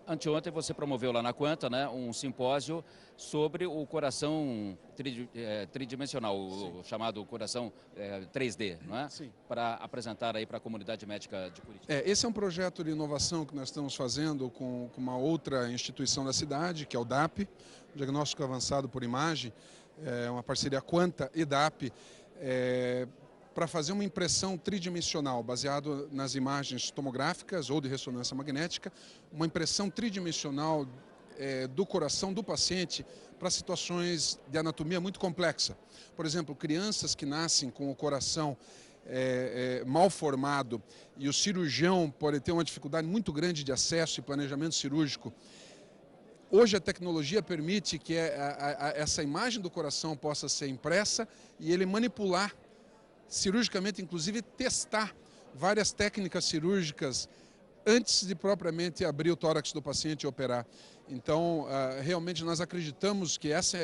Anteontem você promoveu lá na Quanta, né, um simpósio sobre o coração tridimensional, o chamado coração 3D, não é? Sim. Para apresentar aí para a comunidade médica de Curitiba. Esse é um projeto de inovação que nós estamos fazendo com uma outra instituição da cidade, que é o DAP, Diagnóstico Avançado por Imagem, uma parceria Quanta e DAP, para fazer uma impressão tridimensional, baseado nas imagens tomográficas ou de ressonância magnética, uma impressão tridimensional do coração do paciente para situações de anatomia muito complexa. Por exemplo, crianças que nascem com o coração mal formado e o cirurgião pode ter uma dificuldade muito grande de acesso e planejamento cirúrgico. Hoje a tecnologia permite que essa imagem do coração possa ser impressa e ele manipular cirurgicamente, inclusive testar várias técnicas cirúrgicas antes de propriamente abrir o tórax do paciente e operar. Então, realmente nós acreditamos que essa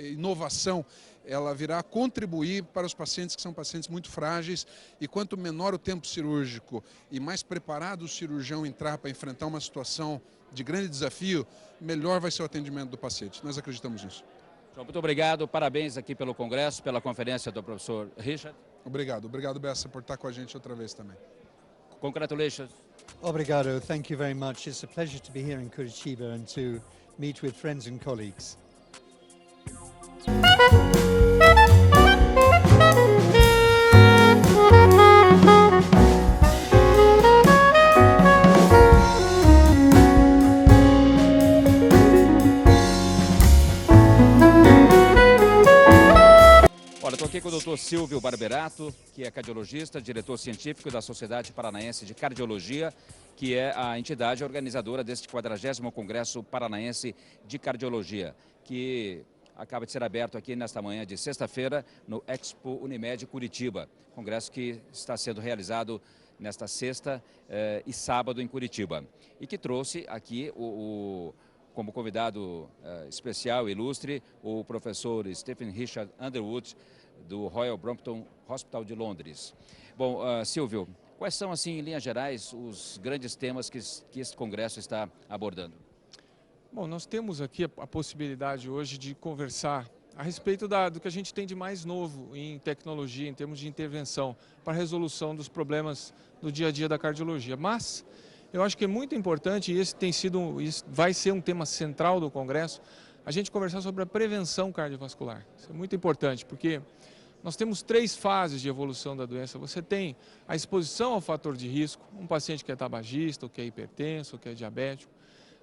inovação ela virá contribuir para os pacientes que são pacientes muito frágeis e quanto menor o tempo cirúrgico e mais preparado o cirurgião entrar para enfrentar uma situação de grande desafio, melhor vai ser o atendimento do paciente. Nós acreditamos nisso. João, muito obrigado, parabéns aqui pelo Congresso, pela conferência do professor Richard. Obrigado Bessa, por estar com a gente outra vez também. Congratulations. Obrigado, thank you very much. It's a pleasure to be here in Curitiba and to meet with friends and colleagues. Olha, estou aqui com o Dr. Silvio Barberato, que é cardiologista, diretor científico da Sociedade Paranaense de Cardiologia, que é a entidade organizadora deste 40º Congresso Paranaense de Cardiologia, que acaba de ser aberto aqui nesta manhã de sexta-feira no Expo Unimed Curitiba, congresso que está sendo realizado nesta sexta e sábado em Curitiba, e que trouxe aqui como convidado especial, ilustre, o professor Stephen Richard Underwood, do Royal Brompton Hospital de Londres. Bom, Silvio, quais são, assim, em linhas gerais, os grandes temas que este congresso está abordando? Bom, nós temos aqui a possibilidade hoje de conversar a respeito do que a gente tem de mais novo em tecnologia, em termos de intervenção, para a resolução dos problemas do dia a dia da cardiologia. Mas eu acho que é muito importante, e esse vai ser um tema central do Congresso, a gente conversar sobre a prevenção cardiovascular. Isso é muito importante, porque Nós temos 3 fases de evolução da doença. Você tem a exposição ao fator de risco, um paciente que é tabagista, ou que é hipertenso, ou que é diabético.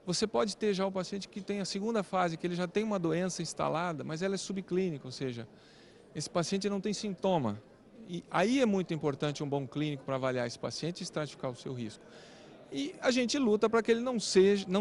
Você pode ter já o paciente que tem a segunda fase, que ele já tem uma doença instalada, mas ela é subclínica, ou seja, esse paciente não tem sintoma. E aí é muito importante um bom clínico para avaliar esse paciente e estratificar o seu risco. E a gente luta para que ele não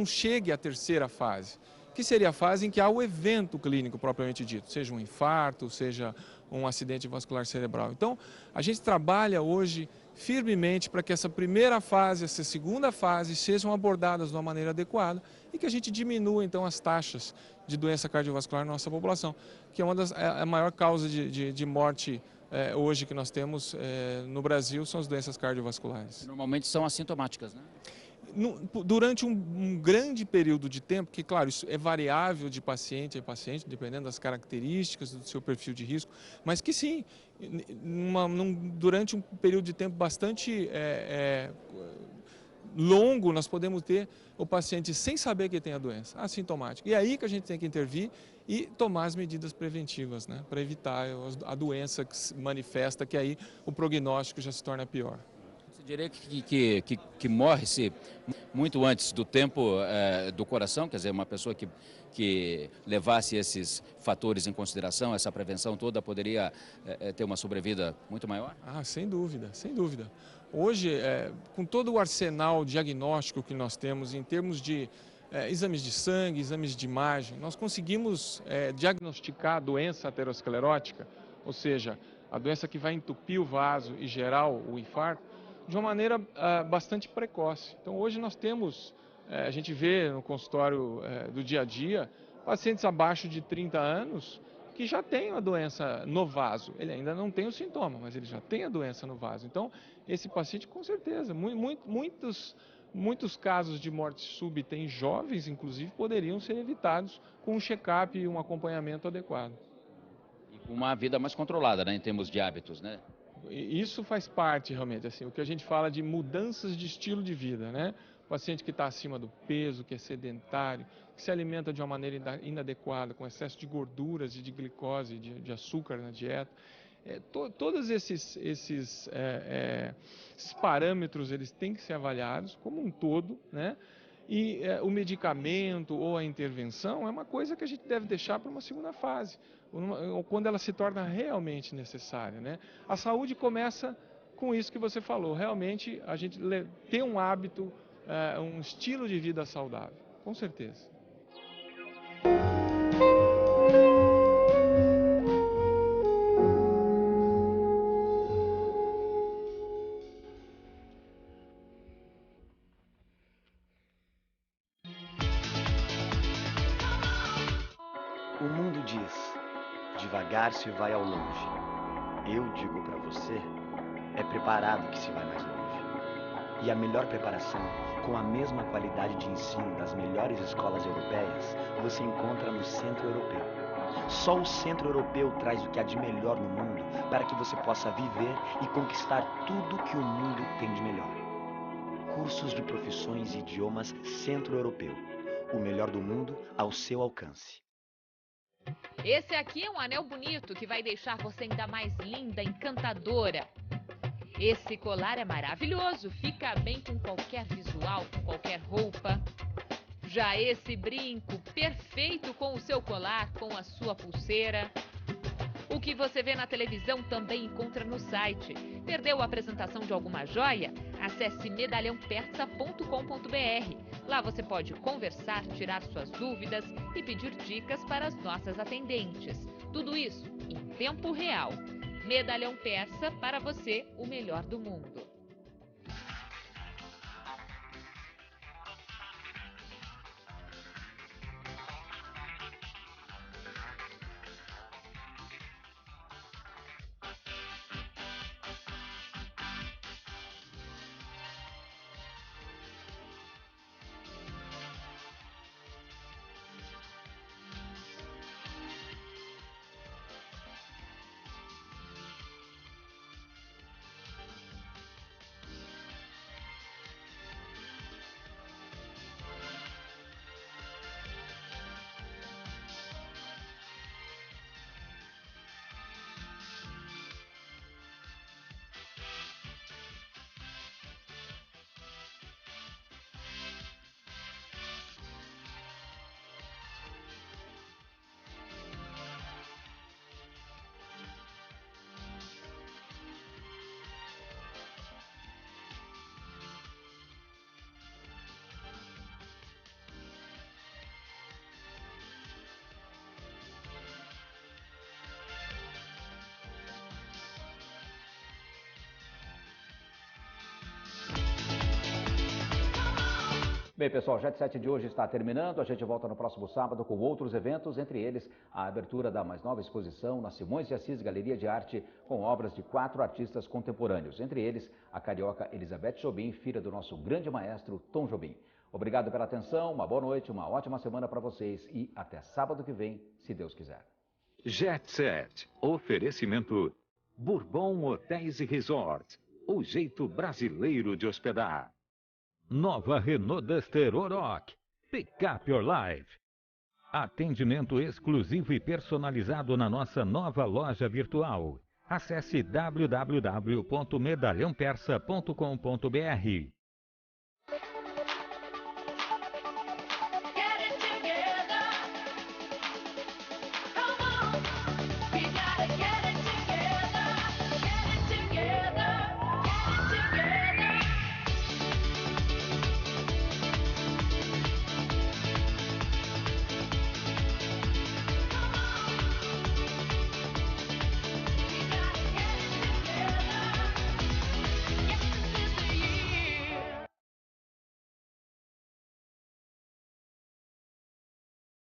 chegue à terceira fase, que seria a fase em que há o evento clínico propriamente dito, seja um infarto, seja um acidente vascular cerebral. Então, a gente trabalha hoje firmemente para que essa primeira fase, essa segunda fase sejam abordadas de uma maneira adequada e que a gente diminua, então, as taxas de doença cardiovascular na nossa população, que é a maior causa de morte hoje que nós temos no Brasil, são as doenças cardiovasculares. Normalmente são assintomáticas, né? Durante um grande período de tempo, que claro, isso é variável de paciente a paciente, dependendo das características do seu perfil de risco, mas que sim, durante um período de tempo bastante longo, nós podemos ter o paciente sem saber que tem a doença, assintomático. E é aí que a gente tem que intervir e tomar as medidas preventivas, né, para evitar a doença que se manifesta, que aí o prognóstico já se torna pior. Você diria que morre-se muito antes do tempo do coração, quer dizer, uma pessoa que levasse esses fatores em consideração, essa prevenção toda, poderia ter uma sobrevida muito maior? Ah, sem dúvida, sem dúvida. Hoje, com todo o arsenal diagnóstico que nós temos em termos de exames de sangue, exames de imagem, nós conseguimos diagnosticar a doença aterosclerótica, ou seja, a doença que vai entupir o vaso e gerar o infarto, de uma maneira bastante precoce. Então, hoje nós temos, a gente vê no consultório do dia a dia, pacientes abaixo de 30 anos que já têm a doença no vaso. Ele ainda não tem o sintoma, mas ele já tem a doença no vaso. Então, esse paciente, com certeza, muitos casos de morte súbita em jovens, inclusive, poderiam ser evitados com um check-up e um acompanhamento adequado. E com uma vida mais controlada, né, em termos de hábitos, né? Isso faz parte, realmente, assim, o que a gente fala de mudanças de estilo de vida, né? O paciente que está acima do peso, que é sedentário, que se alimenta de uma maneira inadequada, com excesso de gorduras e de glicose, de açúcar na dieta. Todos esses parâmetros, eles têm que ser avaliados como um todo, né? E o medicamento ou a intervenção é uma coisa que a gente deve deixar para uma segunda fase, quando ela se torna realmente necessária, né? A saúde começa com isso que você falou, realmente a gente ter um hábito, um estilo de vida saudável, com certeza. O mundo diz, devagar se vai ao longe. Eu digo para você, é preparado que se vai mais longe. E a melhor preparação, com a mesma qualidade de ensino das melhores escolas europeias, você encontra no Centro Europeu. Só o Centro Europeu traz o que há de melhor no mundo para que você possa viver e conquistar tudo que o mundo tem de melhor. Cursos de profissões e idiomas Centro Europeu. O melhor do mundo ao seu alcance. Esse aqui é um anel bonito que vai deixar você ainda mais linda, encantadora. Esse colar é maravilhoso, fica bem com qualquer visual, com qualquer roupa. Já esse brinco, perfeito com o seu colar, com a sua pulseira. O que você vê na televisão também encontra no site. Perdeu a apresentação de alguma joia? Acesse medalhãopersa.com.br. Lá você pode conversar, tirar suas dúvidas e pedir dicas para as nossas atendentes. Tudo isso em tempo real. Medalhão Persa, para você, o melhor do mundo. Bem, pessoal, o Jet Set de hoje está terminando. A gente volta no próximo sábado com outros eventos, entre eles a abertura da mais nova exposição na Simões de Assis Galeria de Arte, com obras de 4 artistas contemporâneos, entre eles a carioca Elizabeth Jobim, filha do nosso grande maestro Tom Jobim. Obrigado pela atenção, uma boa noite, uma ótima semana para vocês e até sábado que vem, se Deus quiser. Jet Set. Oferecimento Bourbon Hotéis e Resorts. O jeito brasileiro de hospedar. Nova Renault Duster Oroch. Pick up your life. Atendimento exclusivo e personalizado na nossa nova loja virtual. Acesse www.medalhãopersa.com.br.